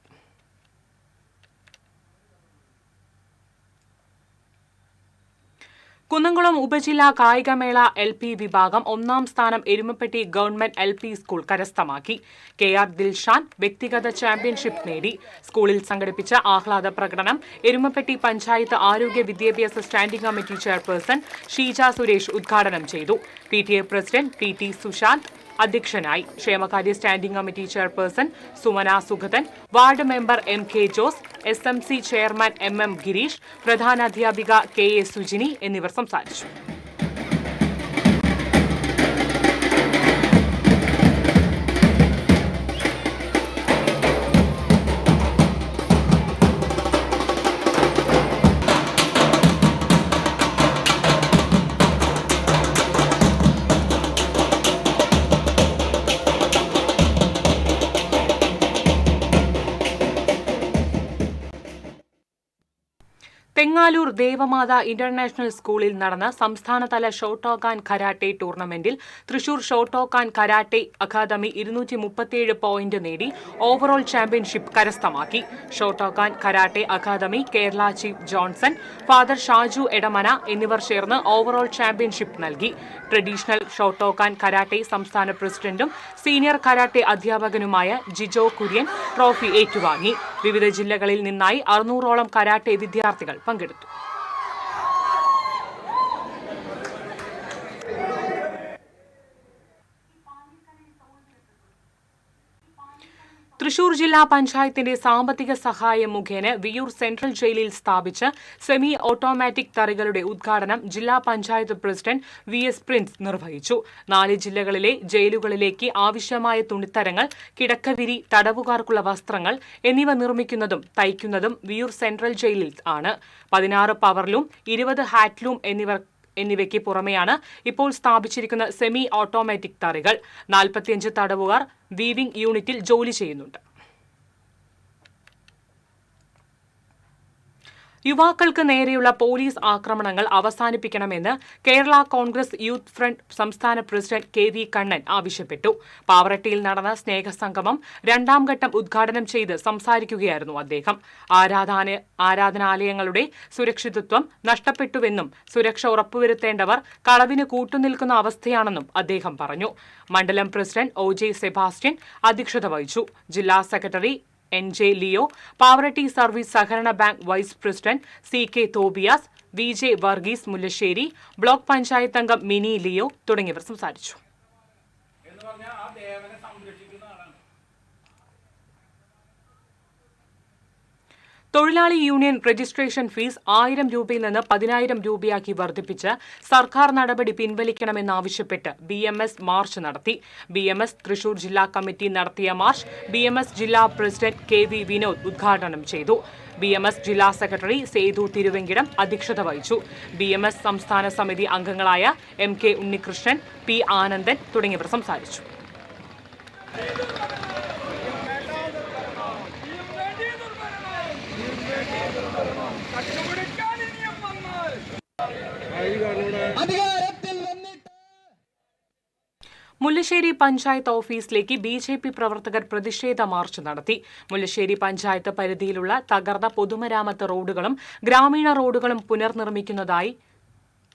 കുന്നംകുളം ഉപജില്ലാ കായികമേള LP വിഭാഗം 1ാം സ്ഥാനം എരുമപ്പെട്ടി ഗവൺമെന്റ് LP സ്കൂൾ കരസ്ഥമാക്കി. KR ദിൽഷാൻ വ്യക്തിഗത ചാമ്പ്യൻഷിപ്പ് നേടി. സ്കൂളിൽ സംഘടിപ്പിച്ച ആഹ്ലാദ പ്രകടനം എരുമപ്പെട്ടി പഞ്ചായത്ത് ആരോഗ്യ വിദ്യാഭ്യാസ standing committee chairperson Sheeja Suresh ഉദ്ഘാടനം ചെയ്തു. PTA പ്രസിഡന്റ് PT സുശാന്ത് അധ്യക്ഷനായി. ക്ഷേമകാര്യ standing committee chairperson Sumana Sugathan, ward member MK Jose, SMC chairman MM Gireesh, പ്രധാനാധ്യാപിക KA സുജിനി എന്നിവർ സംസാരിച്ചു. തെങ്ങാലൂർ ദേവമാത ഇന്റർനാഷണൽ സ്കൂളിൽ നടന്ന സംസ്ഥാനതല ഷോട്ടോക്കാൻ കരാട്ടെ ടൂർണമെന്റിൽ Thrissur Shotokan karate academy 237 point നേടി ഓവറോൾ ചാമ്പ്യൻഷിപ്പ് കരസ്ഥമാക്കി. Shotokan karate academy Kerala chief Johnson, father Shaju Edamana എന്നിവർ ചേർന്ന് ഓവറോൾ ചാമ്പ്യൻഷിപ്പ് നൽകി. ട്രഡീഷണൽ ഷോട്ടോക്കാൻ കരാട്ടെ സംസ്ഥാന പ്രസിഡന്റും സീനിയർ കരാട്ടെ അധ്യാപകനുമായ ജിജോ കുര്യൻ ട്രോഫി ഏറ്റുവാങ്ങി. വിവിധ ജില്ലകളിൽ നിന്നായി 600ഓളം കരാട്ടെ വിദ്യാർത്ഥികൾ പങ്കെടുത്തു. തൃശൂർ ജില്ലാ പഞ്ചായത്തിന്റെ സാമ്പത്തിക സഹായം മുഖേന വിയൂർ സെൻട്രൽ ജയിലിൽ സ്ഥാപിച്ച സെമി ഓട്ടോമാറ്റിക് തറികളുടെ ഉദ്ഘാടനം ജില്ലാ പഞ്ചായത്ത് പ്രസിഡന്റ് VS പ്രിൻസ് നിർവഹിച്ചു. 4 ജില്ലകളിലെ ജയിലുകളിലേക്ക് ആവശ്യമായ തുണിത്തരങ്ങൾ, കിടക്കവിരി, തടവുകാർക്കുള്ള വസ്ത്രങ്ങൾ എന്നിവ നിർമ്മിക്കുന്നതും തയ്ക്കുന്നതും വിയൂർ സെൻട്രൽ ജയിലിൽ ആണ്. 16 പവർലൂം, 20 ഹാറ്റ്ലൂം എന്നിവയ്ക്ക് പുറമെയാണ് ഇപ്പോൾ സ്ഥാപിച്ചിരിക്കുന്ന സെമി ഓട്ടോമാറ്റിക് തറികൾ. 45 തടവുകാർ വീവിംഗ് യൂണിറ്റിൽ ജോലി ചെയ്യുന്നുണ്ട്. യുവാക്കൾക്ക് നേരെയുള്ള പോലീസ് ആക്രമണങ്ങൾ അവസാനിപ്പിക്കണമെന്ന് കേരള കോൺഗ്രസ് യൂത്ത് ഫ്രണ്ട് സംസ്ഥാന പ്രസിഡന്റ് KV കണ്ണൻ ആവശ്യപ്പെട്ടു. പാവറട്ടിയിൽ നടന്ന സ്നേഹസംഗമം 2ാം ഘട്ടം ഉദ്ഘാടനം ചെയ്ത് സംസാരിക്കുകയായിരുന്നു അദ്ദേഹം. ആരാധനാലയങ്ങളുടെ സുരക്ഷിതത്വം നഷ്ടപ്പെട്ടുവെന്നും സുരക്ഷ ഉറപ്പുവരുത്തേണ്ടവർ കളവിന് കൂട്ടുനിൽക്കുന്ന അവസ്ഥയാണെന്നും അദ്ദേഹം പറഞ്ഞു. മണ്ഡലം പ്രസിഡന്റ് OJ സെബാസ്റ്റ്യൻ അധ്യക്ഷത വഹിച്ചു. ജില്ലാ secretary NJ Leo, Pavaratty service സഹകരണ bank vice president CK Tobias, VJ Varghese Mullassery, block panchayat അംഗം മിനി ലിയോ തുടങ്ങിയവർ സംസാരിച്ചു. തൊഴിലാളി യൂണിയൻ രജിസ്ട്രേഷൻ ഫീസ് 1000 രൂപയിൽ നിന്ന് 10,000 രൂപയാക്കി വർദ്ധിപ്പിച്ച് സർക്കാർ നടപടി പിൻവലിക്കണമെന്നാവശ്യപ്പെട്ട് BMS മാർച്ച് നടത്തി. BMS തൃശൂർ ജില്ലാ കമ്മിറ്റി നടത്തിയ മാർച്ച് BMS ജില്ലാ പ്രസിഡന്റ് KV വിനോദ് ഉദ്ഘാടനം ചെയ്തു. BMS ജില്ലാ സെക്രട്ടറി സേതു തിരുവെങ്കിടം അധ്യക്ഷത വഹിച്ചു. BMS സംസ്ഥാന സമിതി അംഗങ്ങളായ MK ഉണ്ണികൃഷ്ണൻ, P ആനന്ദൻ തുടങ്ങിയവർ സംസാരിച്ചു. മുല്ലശ്ശേരി പഞ്ചായത്ത് ഓഫീസിലേക്ക് BJP പ്രവർത്തകർ പ്രതിഷേധ മാർച്ച് നടത്തി. മുല്ലശ്ശേരി പഞ്ചായത്ത് പരിധിയിലുള്ള തകർന്ന പൊതുമരാമത്ത് റോഡുകളും ഗ്രാമീണ റോഡുകളും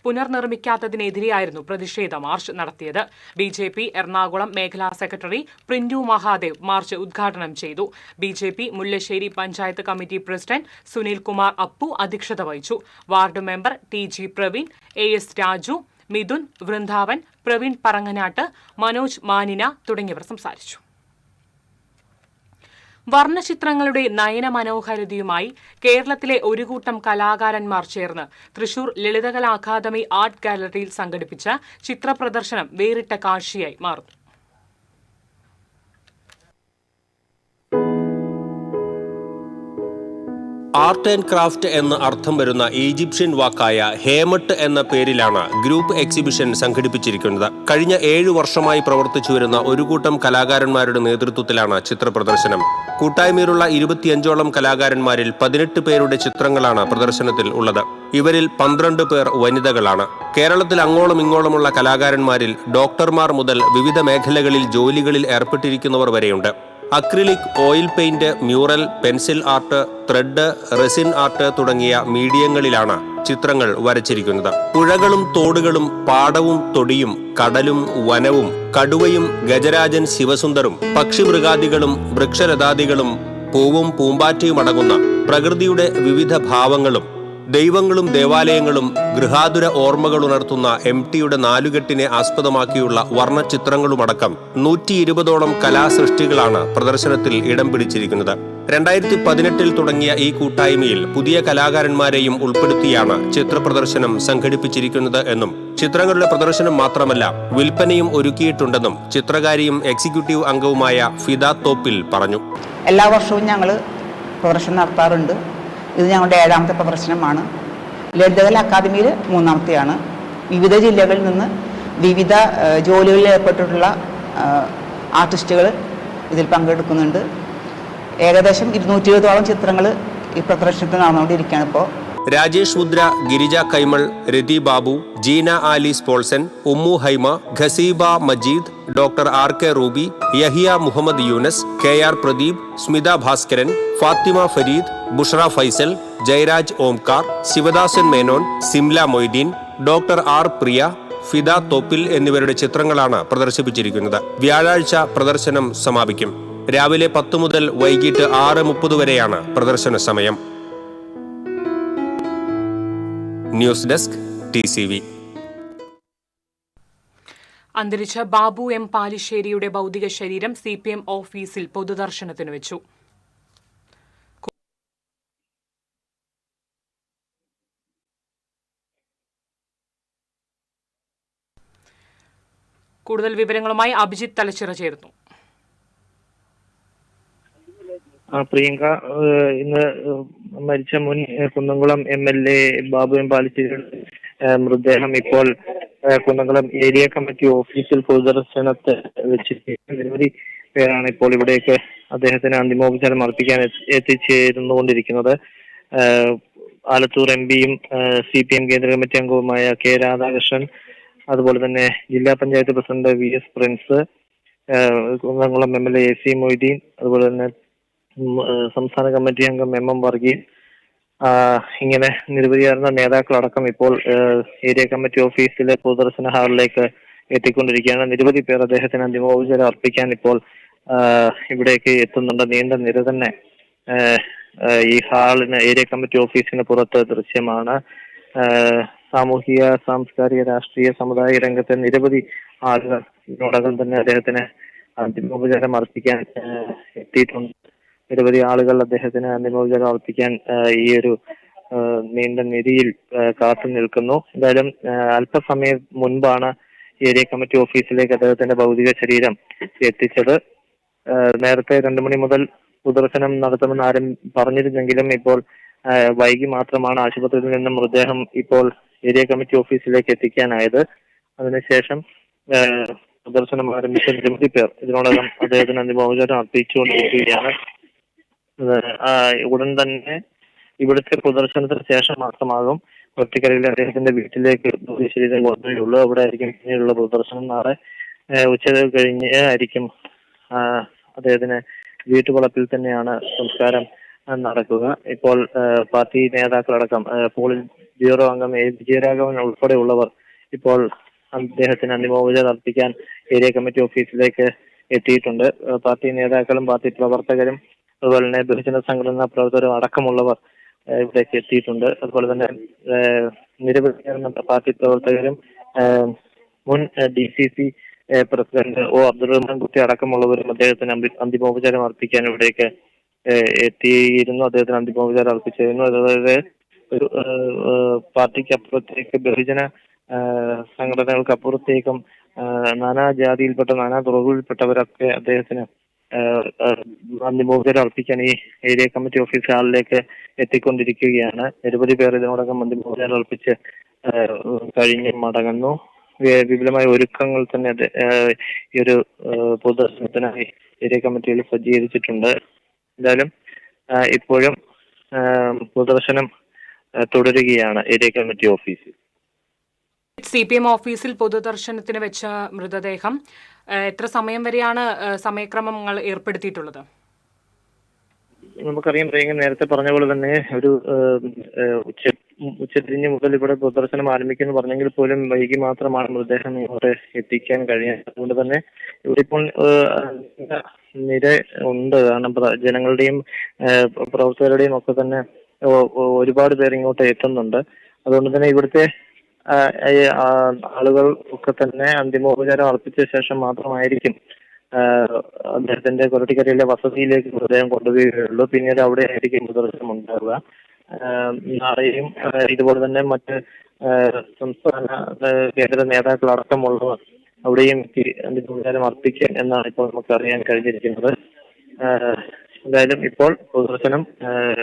പുനർനിർമ്മിക്കാത്തതിനെതിരെയായിരുന്നു പ്രതിഷേധ മാർച്ച് നടത്തിയത്. BJP എറണാകുളം മേഖലാ സെക്രട്ടറി പ്രിന്റു മഹാദേവ് മാർച്ച് ഉദ്ഘാടനം ചെയ്തു. BJP Mullassery panchayat committee president Sunil Kumar Appu അധ്യക്ഷത വഹിച്ചു. Ward member TG Praveen, AS Raju, Mithun, Vrindavan, Praveen Paranganattu, Manoj Manina തുടങ്ങിയവർ സംസാരിച്ചു. വർണ്ണചിത്രങ്ങളുടെ നയനമനോഹരതയുമായി കേരളത്തിലെ ഒരു കൂട്ടം കലാകാരന്മാർ ചേർന്ന് തൃശൂർ ലളിതകലാ അക്കാദമി ആർട്ട് ഗാലറിയിൽ സംഘടിപ്പിച്ച ചിത്രപ്രദർശനം വേറിട്ട കാഴ്ചയായി മാറുന്നു. ആർട്ട് ആൻഡ് ക്രാഫ്റ്റ് എന്ന അർത്ഥം വരുന്ന ഈജിപ്ഷ്യൻ വാക്കായ ഹേമട്ട് എന്ന പേരിലാണ് ഗ്രൂപ്പ് എക്സിബിഷൻ സംഘടിപ്പിച്ചിരിക്കുന്നത്. കഴിഞ്ഞ 7 വർഷമായി പ്രവർത്തിച്ചു വരുന്ന ഒരു കൂട്ടം കലാകാരന്മാരുടെ നേതൃത്വത്തിലാണ് ചിത്രപ്രദർശനം. കൂട്ടായ്മയിലുള്ള 25ഓളം കലാകാരന്മാരിൽ 18 പേരുടെ ചിത്രങ്ങളാണ് പ്രദർശനത്തിൽ ഉള്ളത്. ഇവരിൽ 12 പേർ വനിതകളാണ്. കേരളത്തിൽ അങ്ങോളം ഇങ്ങോളമുള്ള കലാകാരന്മാരിൽ ഡോക്ടർമാർ മുതൽ വിവിധ മേഖലകളിൽ ജോലികളിൽ ഏർപ്പെട്ടിരിക്കുന്നവർ വരെയുണ്ട്. Acrylic, oil paint, mural, pencil art, thread, resin art തുടങ്ങിയ മീഡിയങ്ങളിലാണ് ചിത്രങ്ങൾ വരച്ചിരിക്കുന്നത്. പുഴകളും തോടുകളും പാടവും തൊടിയും കടലും വനവും കടുവയും ഗജരാജൻ ശിവസുന്ദറും പക്ഷിമൃഗാദികളും വൃക്ഷലതാദികളും പൂവും പൂമ്പാറ്റയും അടങ്ങുന്ന പ്രകൃതിയുടെ വിവിധ ഭാവങ്ങളും ദൈവങ്ങളും ദേവാലയങ്ങളും ഗൃഹാതുര ഓർമ്മകൾ ഉണർത്തുന്ന MTയുടെ നാലുകെട്ടിനെ ആസ്പദമാക്കിയുള്ള വർണ്ണചിത്രങ്ങളുമടക്കം 120ഓളം കലാസൃഷ്ടികളാണ് പ്രദർശനത്തിൽ ഇടം പിടിച്ചിരിക്കുന്നത്. 2018 തുടങ്ങിയ ഈ കൂട്ടായ്മയിൽ പുതിയ കലാകാരന്മാരെയും ഉൾപ്പെടുത്തിയാണ് ചിത്രപ്രദർശനം സംഘടിപ്പിച്ചിരിക്കുന്നത് എന്നും ചിത്രങ്ങളുടെ പ്രദർശനം മാത്രമല്ല വിൽപ്പനയും ഒരുക്കിയിട്ടുണ്ടെന്നും ചിത്രകാരിയും എക്സിക്യൂട്ടീവ് അംഗവുമായ ഫിദ തോപ്പിൽ പറഞ്ഞു. എല്ലാ വർഷവും ഞങ്ങൾ പ്രദർശനം നടത്താറുണ്ട്. ഇത് ഞങ്ങളുടെ 7ാമത്തെ പ്രദർശനമാണ്. ലളിതകലാ അക്കാദമിയിൽ 3ാമത്തെയാണ്. വിവിധ ജില്ലകളിൽ നിന്ന് വിവിധ ജോലികളിൽ ഏർപ്പെട്ടിട്ടുള്ള ആർട്ടിസ്റ്റുകൾ ഇതിൽ പങ്കെടുക്കുന്നുണ്ട്. ഏകദേശം 220ഓളം ചിത്രങ്ങൾ ഈ പ്രദർശനത്തിൽ നടന്നുകൊണ്ടിരിക്കുകയാണ് ഇപ്പോൾ. Rajesh Vudra, Girija Kaimal, Rathi Babu, Jeena Alice Paulson, Ummu Haima, Khaseeba Majeed, doctor RK Ruby, Yahiya Muhammad Yunus, KR Pradeep, Smitha Bhaskaran, Fathima Fareed, Bushra Faisal, Jayaraj Omkar, Sivadasan Menon, Simla Moideen, doctor R Priya, Fida Thoppil എന്നിവരുടെ ചിത്രങ്ങളാണ് പ്രദർശിപ്പിച്ചിരിക്കുന്നത്. വ്യാഴാഴ്ച പ്രദർശനം സമാപിക്കും. രാവിലെ 10 മുതൽ വൈകിട്ട് 6:30 വരെയാണ് പ്രദർശന സമയം. News desk TCV. അന്തരിച്ച ബാബു എം പാലിശ്ശേരിയുടെ ഭൗതിക ശരീരം CPM ഓഫീസിൽ പൊതുദർശനത്തിന് വെച്ചു. കൂടുതൽ വിവരങ്ങളുമായി അഭിജിത്ത് തലച്ചിറ ചേർന്നു. പ്രിയങ്ക, ഇന്ന് മരിച്ച മുൻ കുന്നംകുളം MLA ബാബു എം പാലിശ്ശേരിയുടെ മൃതദേഹം ഇപ്പോൾ കുന്നംകുളം ഏരിയ കമ്മിറ്റി ഓഫീസിൽ പൊതുദർശനത്തെ വെച്ചിരിക്കുന്നു. നിരവധി പേരാണ് ഇപ്പോൾ ഇവിടേക്ക് അദ്ദേഹത്തിന് അന്തിമോപചാരം അർപ്പിക്കാൻ എത്തിച്ചേർന്നുകൊണ്ടിരിക്കുന്നത്. ആലത്തൂർ MP-യും CPM കേന്ദ്ര കമ്മിറ്റി അംഗവുമായ K. രാധാകൃഷ്ണൻ, അതുപോലെ തന്നെ ജില്ലാ panchayat president VS Prince, Kunnamkulam MLA AC Moideen, അതുപോലെ തന്നെ സംസ്ഥാന കമ്മിറ്റി അംഗം MM വർഗീസ്, ഇങ്ങനെ നിരവധിയാർന്ന നേതാക്കളടക്കം ഇപ്പോൾ ഏരിയ കമ്മിറ്റി ഓഫീസിലെ പൊതുദർശന ഹാളിലേക്ക് എത്തിക്കൊണ്ടിരിക്കുകയാണ്. നിരവധി പേർ അദ്ദേഹത്തിന് അന്തിമോപചാരം അർപ്പിക്കാൻ ഇപ്പോൾ ഇവിടേക്ക് എത്തുന്നുണ്ട്. നീണ്ട നിര തന്നെ ഈ ഹാളിന്, ഏരിയ കമ്മിറ്റി ഓഫീസിന് പുറത്ത് ദൃശ്യമാണ്. സാമൂഹിക, സാംസ്കാരിക, രാഷ്ട്രീയ, സമുദായ രംഗത്തെ നിരവധി ആളുകൾ ഇതിനോടകം തന്നെ അദ്ദേഹത്തിന് അന്തിമോപചാരം അർപ്പിക്കാൻ എത്തിയിട്ടുണ്ട്. നിരവധി ആളുകൾ അദ്ദേഹത്തിന് അന്തിമോപചാരം അർപ്പിക്കാൻ ഈ ഒരു നീണ്ട നിരയിൽ കാത്തു നിൽക്കുന്നു. എന്തായാലും അല്പസമയം മുൻപാണ് ഏരിയ കമ്മിറ്റി ഓഫീസിലേക്ക് അദ്ദേഹത്തിന്റെ ഭൗതിക ശരീരം എത്തിച്ചത്. നേരത്തെ 2 മണി മുതൽ പൊതുദർശനം നടത്തുമെന്ന് ആരും പറഞ്ഞിരുന്നെങ്കിലും ഇപ്പോൾ വൈകി മാത്രമാണ് ആശുപത്രിയിൽ നിന്നും മൃതദേഹം ഇപ്പോൾ ഏരിയ കമ്മിറ്റി ഓഫീസിലേക്ക് എത്തിക്കാനായത്. അതിനുശേഷം പൊതുദർശനം ആരംഭിച്ച നിരവധി പേർ ഇതിനോടകം അദ്ദേഹത്തിന് അന്തിമോപചാരം അർപ്പിച്ചുകൊണ്ടിരിക്കുകയാണ്. ഉടൻ തന്നെ ഇവിടുത്തെ പൊതുദർശനത്തിന് ശേഷം മാത്രമാകും കൊട്ടിക്കരയിലെ അദ്ദേഹത്തിന്റെ വീട്ടിലേക്ക് ശരീരം കൊണ്ടുവരുള്ളൂ. അവിടെ ആയിരിക്കും പിന്നീടുള്ള പൊതുദർശനം. നാളെ ഉച്ച കഴിഞ്ഞ് ആയിരിക്കും അദ്ദേഹത്തിന് വീട്ടുവളപ്പിൽ തന്നെയാണ് സംസ്കാരം നടക്കുക. ഇപ്പോൾ പാർട്ടി നേതാക്കളടക്കം പോളിറ്റ് ബ്യൂറോ അംഗം A. വിജയരാഘവൻ ഉൾപ്പെടെയുള്ളവർ ഇപ്പോൾ അദ്ദേഹത്തിന് അന്തിമോപചാരം അർപ്പിക്കാൻ ഏരിയ കമ്മിറ്റി ഓഫീസിലേക്ക് എത്തിയിട്ടുണ്ട്. പാർട്ടി നേതാക്കളും പാർട്ടി പ്രവർത്തകരും അതുപോലെ തന്നെ ബഹുജന സംഘടനാ പ്രവർത്തകരും അടക്കമുള്ളവർ ഇവിടേക്ക് എത്തിയിട്ടുണ്ട്. അതുപോലെ തന്നെ നിരവധി പാർട്ടി പ്രവർത്തകരും മുൻ DCC പ്രസിഡന്റ് O. അബ്ദുറഹ്മാൻ കുട്ടി അടക്കമുള്ളവരും അദ്ദേഹത്തിന് അന്തിമോപചാരം അർപ്പിക്കാൻ ഇവിടേക്ക് എത്തിയിരുന്നു. അദ്ദേഹത്തിന് അന്തിമോപചാരം അർപ്പിച്ചിരുന്നു. അതായത് ഒരു പാർട്ടിക്ക് അപ്പുറത്തേക്ക്, ബഹുജന സംഘടനകൾക്ക് അപ്പുറത്തേക്കും നാനാജാതിയിൽപ്പെട്ട, നാനാ തുറകളിൽപ്പെട്ടവരൊക്കെ അദ്ദേഹത്തിന് അന്തിമോപചാരം അർപ്പിക്കാൻ ഈ ഏരിയ കമ്മിറ്റി ഓഫീസ് ഹാളിലേക്ക് എത്തിക്കൊണ്ടിരിക്കുകയാണ്. നിരവധി പേർ ഇതിനോടകം അന്തിമോപചാരം അർപ്പിച്ച് കഴിഞ്ഞ് മടങ്ങുന്നു. വിപുലമായ ഒരുക്കങ്ങൾ തന്നെ ഈ ഒരു പൊതുദർശനത്തിനായി ഏരിയ കമ്മിറ്റിയിൽ സജ്ജീകരിച്ചിട്ടുണ്ട്. എന്തായാലും ഇപ്പോഴും പൊതുദർശനം തുടരുകയാണ് ഏരിയ കമ്മിറ്റി ഓഫീസിൽ. CPM ഓഫീസിൽ പൊതുദർശനത്തിന് വെച്ച മൃതദേഹം എത്ര സമയം വരെയാണ് സമയക്രമങ്ങൾ ഏർപ്പെടുത്തിയിട്ടുള്ളത്? നമുക്കറിയാം പ്രിയങ്ക, നേരത്തെ പറഞ്ഞ പോലെ തന്നെ ഒരു ഉച്ചതിരിഞ്ഞ് മുതൽ ഇവിടെ പൊതുദർശനം ആരംഭിക്കുമെന്ന് പറഞ്ഞെങ്കിൽ പോലും വൈകി മാത്രമാണ് മൃതദേഹം ഇങ്ങോട്ട് എത്തിക്കാൻ കഴിയുന്നത്. അതുകൊണ്ട് തന്നെ ഇവിടെ ഇപ്പോൾ നിര ഉണ്ട്. കാരണം ജനങ്ങളുടെയും പ്രവർത്തകരുടെയും ഒക്കെ തന്നെ ഒരുപാട് പേർ ഇങ്ങോട്ട് എത്തുന്നുണ്ട്. അതുകൊണ്ട് തന്നെ ഇവിടുത്തെ ആളുകൾ ഒക്കെ തന്നെ അന്തിമോപചാരം അർപ്പിച്ച ശേഷം മാത്രമായിരിക്കും അദ്ദേഹത്തിന്റെ കൊരട്ടിക്കരയിലെ വസതിയിലേക്ക് മൃതദേഹം കൊണ്ടുപോവുകയുള്ളൂ. പിന്നീട് അവിടെ ആയിരിക്കും പൊതുദർശനം ഉണ്ടാവുക. നാളെയും ഇതുപോലെ തന്നെ മറ്റ് സംസ്ഥാന കേന്ദ്ര നേതാക്കൾ അടക്കമുള്ളവർ അവിടെയും അന്തിമോപചാരം അർപ്പിക്കും എന്നാണ് ഇപ്പോൾ നമുക്ക് അറിയാൻ കഴിഞ്ഞിരിക്കുന്നത്. എന്തായാലും ഇപ്പോൾ പൊതുദർശനം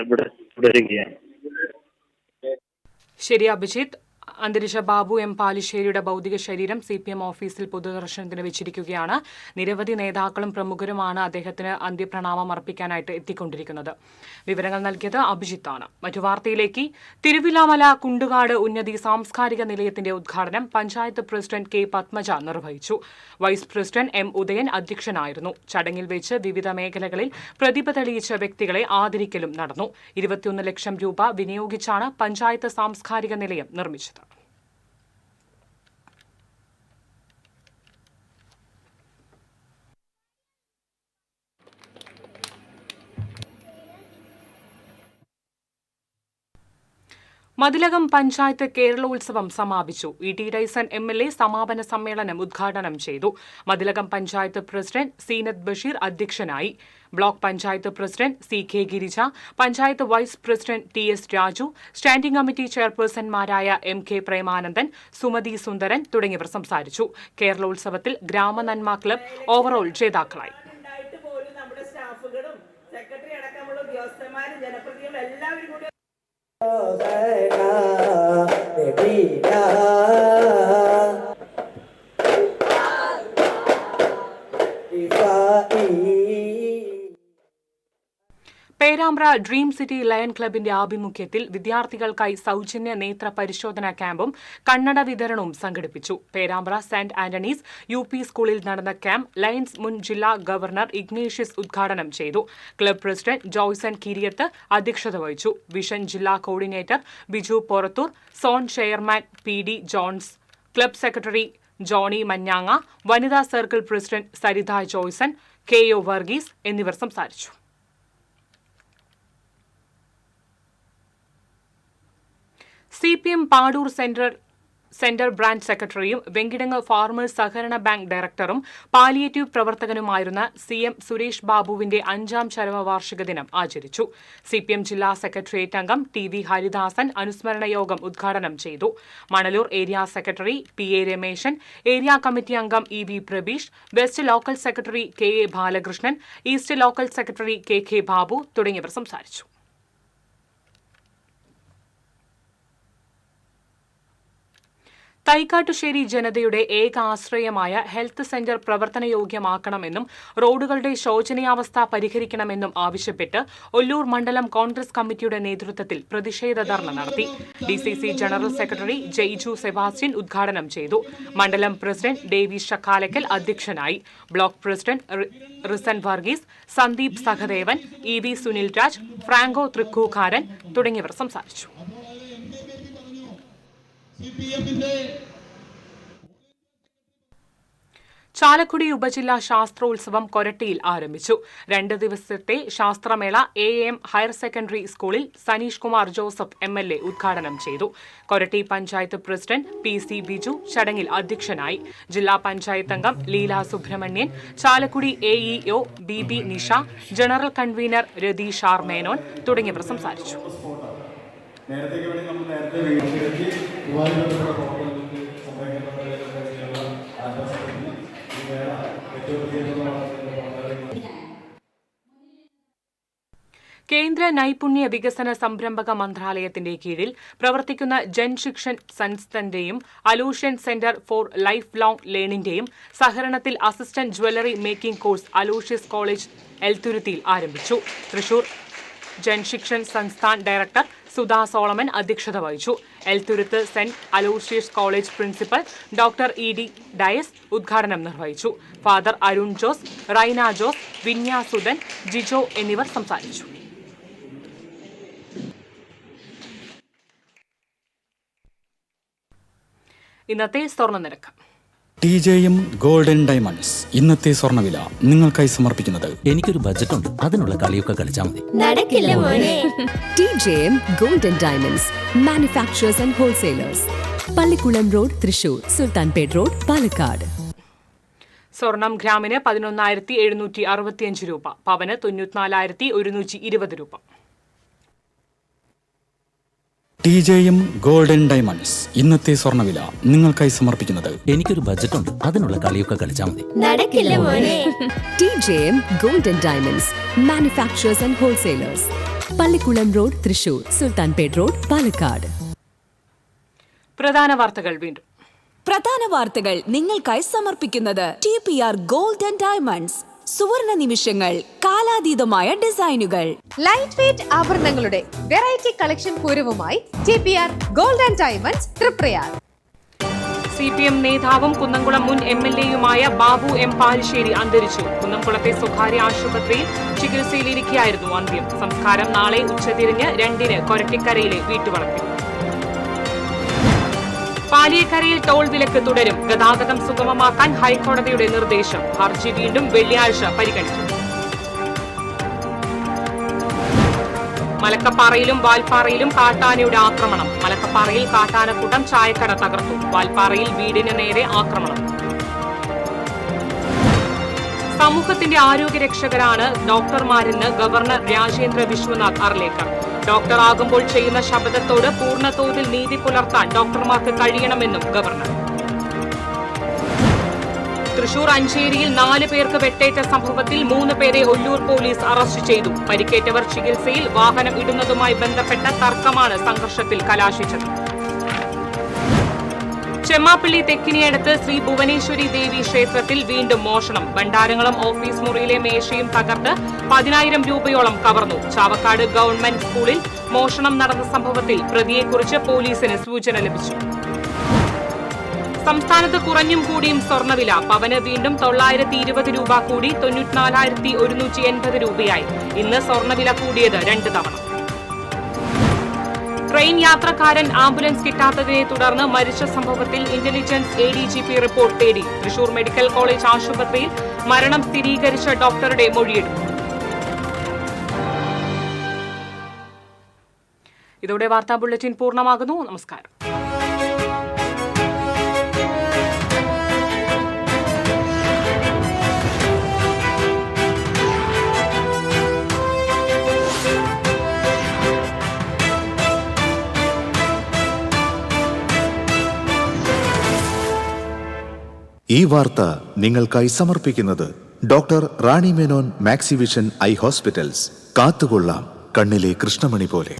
ഇവിടെ തുടരുകയാണ്. ശരി അഭിജിത്ത്. അന്തരിച്ച ബാബു എം പാലിശ്ശേരിയുടെ ഭൗതിക ശരീരം CPM ഓഫീസിൽ പൊതുദർശനത്തിന് വെച്ചിരിക്കുകയാണ്. നിരവധി നേതാക്കളും പ്രമുഖരുമാണ് അദ്ദേഹത്തിന് അന്ത്യപ്രണാമം അർപ്പിക്കാനായിട്ട് എത്തിക്കൊണ്ടിരിക്കുന്നത്. വിവരങ്ങൾ നൽകിയത് അഭിജിത്താണ്. മറ്റു വാർത്തയിലേക്ക്. തിരുവിലാമല കുണ്ടുകാട് ഉന്നതി സാംസ്കാരിക നിലയത്തിന്റെ ഉദ്ഘാടനം പഞ്ചായത്ത് പ്രസിഡന്റ് K. പത്മജ നിർവഹിച്ചു. Vice president M. ഉദയൻ അധ്യക്ഷനായിരുന്നു. ചടങ്ങിൽ വെച്ച് വിവിധ മേഖലകളിൽ പ്രതിഭ തെളിയിച്ച വ്യക്തികളെ ആദരിക്കലും നടന്നു. 21 ലക്ഷം രൂപ വിനിയോഗിച്ചാണ് പഞ്ചായത്ത് സാംസ്കാരിക നിലയം നിർമ്മിച്ചത്. മതിലകം പഞ്ചായത്ത് കേരളോത്സവം സമാപിച്ചു. ഇ.ടി. ഡൈസൺ എം.എൽ.എ. സമാപന സമ്മേളനം ഉദ്ഘാടനം ചെയ്തു. മതിലകം പഞ്ചായത്ത് പ്രസിഡന്റ് സീനത്ത് ബഷീർ അധ്യക്ഷനായി. Block panchayat president CK. Girija, panchayat vice president TS. Raju, standing committee ചെയർപേഴ്സൺമാരായ എം.കെ. പ്രേമാനന്ദൻ, സുമതി സുന്ദരൻ തുടങ്ങിയവർ സംസാരിച്ചു. കേരളോത്സവത്തിൽ ഗ്രാമനന്മ ക്ലബ് ഓവറോൾ ജേതാക്കളായി. പേരാമ്പ്ര ഡ്രീം സിറ്റി ലയൺ ക്ലബിന്റെ ആഭിമുഖ്യത്തിൽ വിദ്യാർത്ഥികൾക്കായി സൗജന്യ നേത്ര പരിശോധനാ ക്യാമ്പും കണ്ണട വിതരണവും സംഘടിപ്പിച്ചു. പേരാമ്പ്ര സെന്റ് ആന്റണീസ് UP സ്കൂളിൽ നടന്ന ക്യാമ്പ് ലയൺസ് മുൻ ജില്ലാ ഗവർണർ ഇഗ്നേഷ്യസ് ഉദ്ഘാടനം ചെയ്തു. ക്ലബ് പ്രസിഡന്റ് ജോയ്സൺ കിരിയത്ത് അധ്യക്ഷത വഹിച്ചു. വിഷൻ ജില്ലാ coordinator Biju Porathur, zone chairman PD Jones, club secretary Johny മഞ്ഞാങ്ങ, വനിതാ circle president Saritha Joyson, KO Varghese എന്നിവർ സംസാരിച്ചു. CPM പാടൂർ സെന്റർ ബ്രാഞ്ച് സെക്രട്ടറിയും വെങ്കിടങ്ങ് ഫാർമേഴ്സ് സഹകരണ ബാങ്ക് ഡയറക്ടറും പാലിയേറ്റീവ് പ്രവർത്തകനുമായിരുന്ന CM സുരേഷ് ബാബുവിന്റെ 5ാം ചരമവാർഷിക ദിനം ആചരിച്ചു. CPM ജില്ലാ സെക്രട്ടേറിയറ്റ് അംഗം TV ഹരിദാസൻ അനുസ്മരണ യോഗം ഉദ്ഘാടനം ചെയ്തു. Manalur area secretary PA Rameshan, area committee അംഗം EV Prabeesh, west local secretary KA Balakrishnan, east local secretary KK Babu തുടങ്ങിയവർ സംസാരിച്ചു. തൈക്കാട്ടുശ്ശേരി ജനതയുടെ ഏക ആശ്രയമായ ഹെൽത്ത് സെന്റർ പ്രവർത്തനയോഗ്യമാക്കണമെന്നും റോഡുകളുടെ ശോചനീയാവസ്ഥ പരിഹരിക്കണമെന്നും ആവശ്യപ്പെട്ട് ഒല്ലൂർ മണ്ഡലം കോൺഗ്രസ് കമ്മിറ്റിയുടെ നേതൃത്വത്തിൽ പ്രതിഷേധ ധർണ നടത്തി. DCC general secretary Jaiju Sebastian ഉദ്ഘാടനം ചെയ്തു. മണ്ഡലം പ്രസിഡന്റ് ഡേവിസ് ചക്കാലക്കൽ അധ്യക്ഷനായി. Block president Rizan Varghese, Sandeep Sahadevan, EV Sunil Raj, Franco Thrikkookkaran തുടങ്ങിയവർ സംസാരിച്ചു. ചാലക്കുടി ഉപജില്ലാ ശാസ്ത്രോത്സവം കൊരട്ടിയിൽ ആരംഭിച്ചു. 2 ദിവസത്തെ ശാസ്ത്രമേള AM ഹയർ സെക്കൻഡറി സ്കൂളിൽ സനീഷ് കുമാർ ജോസഫ് MLA ഉദ്ഘാടനം ചെയ്തു. കൊരട്ടി പഞ്ചായത്ത് പ്രസിഡന്റ് PC ബിജു ചടങ്ങിൽ അധ്യക്ഷനായി. ജില്ലാ പഞ്ചായത്ത് അംഗം Leela Subrahmanyan, Chalakudy AEO BB Nisha, general convener Ratheesh R Menon തുടങ്ങിയവർ സംസാരിച്ചു. കേന്ദ്ര നൈപുണ്യ വികസന സംരംഭക മന്ത്രാലയത്തിന്റെ കീഴിൽ പ്രവർത്തിക്കുന്ന ജൻശിക്ഷൻ സൻസ്ഥന്റെയും Aloysius centre for lifelong ലേണിംഗിന്റെയും സഹകരണത്തിൽ assistant jewellery making course Aloysius college എൽത്തുരുത്തിയിൽ ആരംഭിച്ചു. തൃശൂർ ജൻശിക്ഷൻ സംസ്ഥാൻ ഡയറക്ടർ സുധാ സോളമൻ അധ്യക്ഷത വഹിച്ചു. Elthuruth saint Aloysius college principal doctor ED Dias ഉദ്ഘാടനം നിർവഹിച്ചു. ഫാദർ അരുൺ ജോസ്, റൈന ജോസ്, വിന്യാസുദൻ, ജിജോ എന്നിവർ സംസാരിച്ചു. ഇന്നത്തെ സ്വർണ്ണനിരക്ക്. TJM ഗോൾഡൻ ഡയമണ്ട്സ് ഇന്നത്തെ സ്വർണ്ണവില നിങ്ങൾക്കായി സമർപ്പിക്കുന്നത് എനിക്കൊരു ബജറ്റ് ഉണ്ട്, അതിനുള്ള കളിയൊക്കെ കളിച്ചാൽ മതി. നടക്കില്ല മോനെ. TJM Golden Diamonds manufacturers and wholesalers, Pallikulam road, Thrissur, Sultanpet road, Palakkad. സ്വർണം ഗ്രാമിന് 11,765 രൂപ, പവന് 94,120 രൂപ. TJM ഗോൾഡൻ ഡയമണ്ട്സ് ഇന്നത്തെ സ്വർണ്ണവില നിങ്ങൾക്കായി സമർപ്പിക്കുന്നത് എനിക്കൊരു ബജറ്റ് ഉണ്ട്, അതിനുള്ള കളിയൊക്കെ കളിച്ചാൽ മതി. നടക്കില്ല മോനെ. TJM Golden Diamonds manufacturers and wholesalers, Pallikulam road, Thrissur, Sultanpet road, Palakkad. പ്രധാന വാർത്തകൾ വീണ്ടും. പ്രധാന വാർത്തകൾ നിങ്ങൾക്കായി സമർപ്പിക്കുന്നത് TPR ഗോൾഡൻ ഡയമണ്ട്സ്, സുവർണ നിമിഷങ്ങൾ, കാലാതീതമായ ഡിസൈനുകൾ. ലൈറ്റ് വെയ്റ്റ് ആഭരണങ്ങളുടെ വെറൈറ്റി കളക്ഷൻ പൂരവുമായി TPR Golden Diamonds Triprayar. CPM നേതാവും കുന്നംകുളം മുൻ MLA-യുമായ ബാബു M പാലിശ്ശേരി അന്തരിച്ചു. കുന്നംകുളത്തെ സ്വകാര്യ ആശുപത്രിയിൽ ചികിത്സയിലിരിക്കെയായിരുന്നു അന്ത്യം. സംസ്കാരം നാളെ ഉച്ചതിരിഞ്ഞ് 2-ന് കൊരട്ടിക്കരയിലെ വീട്ടുവളപ്പിൽ. പാലിയേക്കരയിൽ ടോൾ വിലക്ക് തുടരും. ഗതാഗതം സുഗമമാക്കാൻ ഹൈക്കോടതിയുടെ നിർദ്ദേശം. ഹർജി വീണ്ടും വെള്ളിയാഴ്ച പരിഗണിക്കും. മലക്കപ്പാറയിലും വാൽപ്പാറയിലും കാട്ടാനയുടെ ആക്രമണം. മലക്കപ്പാറയിൽ കാട്ടാനക്കൂട്ടം ചായക്കട തകർത്തു. വാൽപ്പാറയിൽ വീടിന് നേരെ ആക്രമണം. സമൂഹത്തിന്റെ ആരോഗ്യരക്ഷകരാണ് ഡോക്ടർമാരെന്ന് ഗവർണർ രാജേന്ദ്ര വിശ്വനാഥ് അർലേക്കർ. ഡോക്ടറാകുമ്പോൾ ചെയ്യുന്ന ശപഥത്തോട് പൂർണ്ണതോതിൽ നീതി പുലർത്താൻ ഡോക്ടർമാർക്ക് കഴിയണമെന്നും ഗവർണർ. തൃശൂർ അഞ്ചേരിയിൽ 4 പേർക്ക് വെട്ടേറ്റ സംഭവത്തിൽ 3 പേരെ ഒല്ലൂർ പോലീസ് അറസ്റ്റ് ചെയ്തു. പരിക്കേറ്റവർ ചികിത്സയിൽ. വാഹനം ഇടുന്നതുമായി ബന്ധപ്പെട്ട തർക്കമാണ് സംഘർഷത്തിൽ കലാശിച്ചത്. ചെമ്മാപ്പള്ളി തെക്കിനിയടുത്ത് ശ്രീ ഭുവനേശ്വരി ദേവി ക്ഷേത്രത്തിൽ വീണ്ടും മോഷണം. ഭണ്ഡാരങ്ങളും ഓഫീസ് മുറിയിലെ മേശയും തകർത്ത് 10,000 രൂപയോളം കവർന്നു. ചാവക്കാട് ഗവൺമെന്റ് സ്കൂളിൽ മോഷണം നടന്ന സംഭവത്തിൽ പ്രതിയെക്കുറിച്ച് പോലീസിന് സൂചന ലഭിച്ചു. സംസ്ഥാനത്ത് കുറഞ്ഞും കൂടിയും സ്വർണ്ണവില. പവന് വീണ്ടും 920 രൂപ കൂടി 94,180 രൂപയായി. ഇന്ന് സ്വർണ്ണവില കൂടിയത് 2 തവണ. ട്രെയിൻ യാത്രക്കാരൻ ആംബുലൻസ് കിട്ടാത്തതിനെ തുടർന്ന് മരിച്ച സംഭവത്തിൽ ഇന്റലിജൻസ് ADGP റിപ്പോർട്ട് തേടി. തൃശൂർ മെഡിക്കൽ കോളേജ് ആശുപത്രിയിൽ മരണം സ്ഥിരീകരിച്ച ഡോക്ടറുടെ മൊഴിയെടുത്തു. ഇതോടെ വാർത്താ ബുള്ളറ്റിൻ പൂർണ്ണമാകുന്നു. നമസ്കാരം. ഈ വാർത്ത നിങ്ങൾക്കായി സമർപ്പിക്കുന്നത് doctor Rani Menon Maxivision I hospitals. കാത്തുകൊള്ളാം കണ്ണിലെ കൃഷ്ണമണി പോലെ.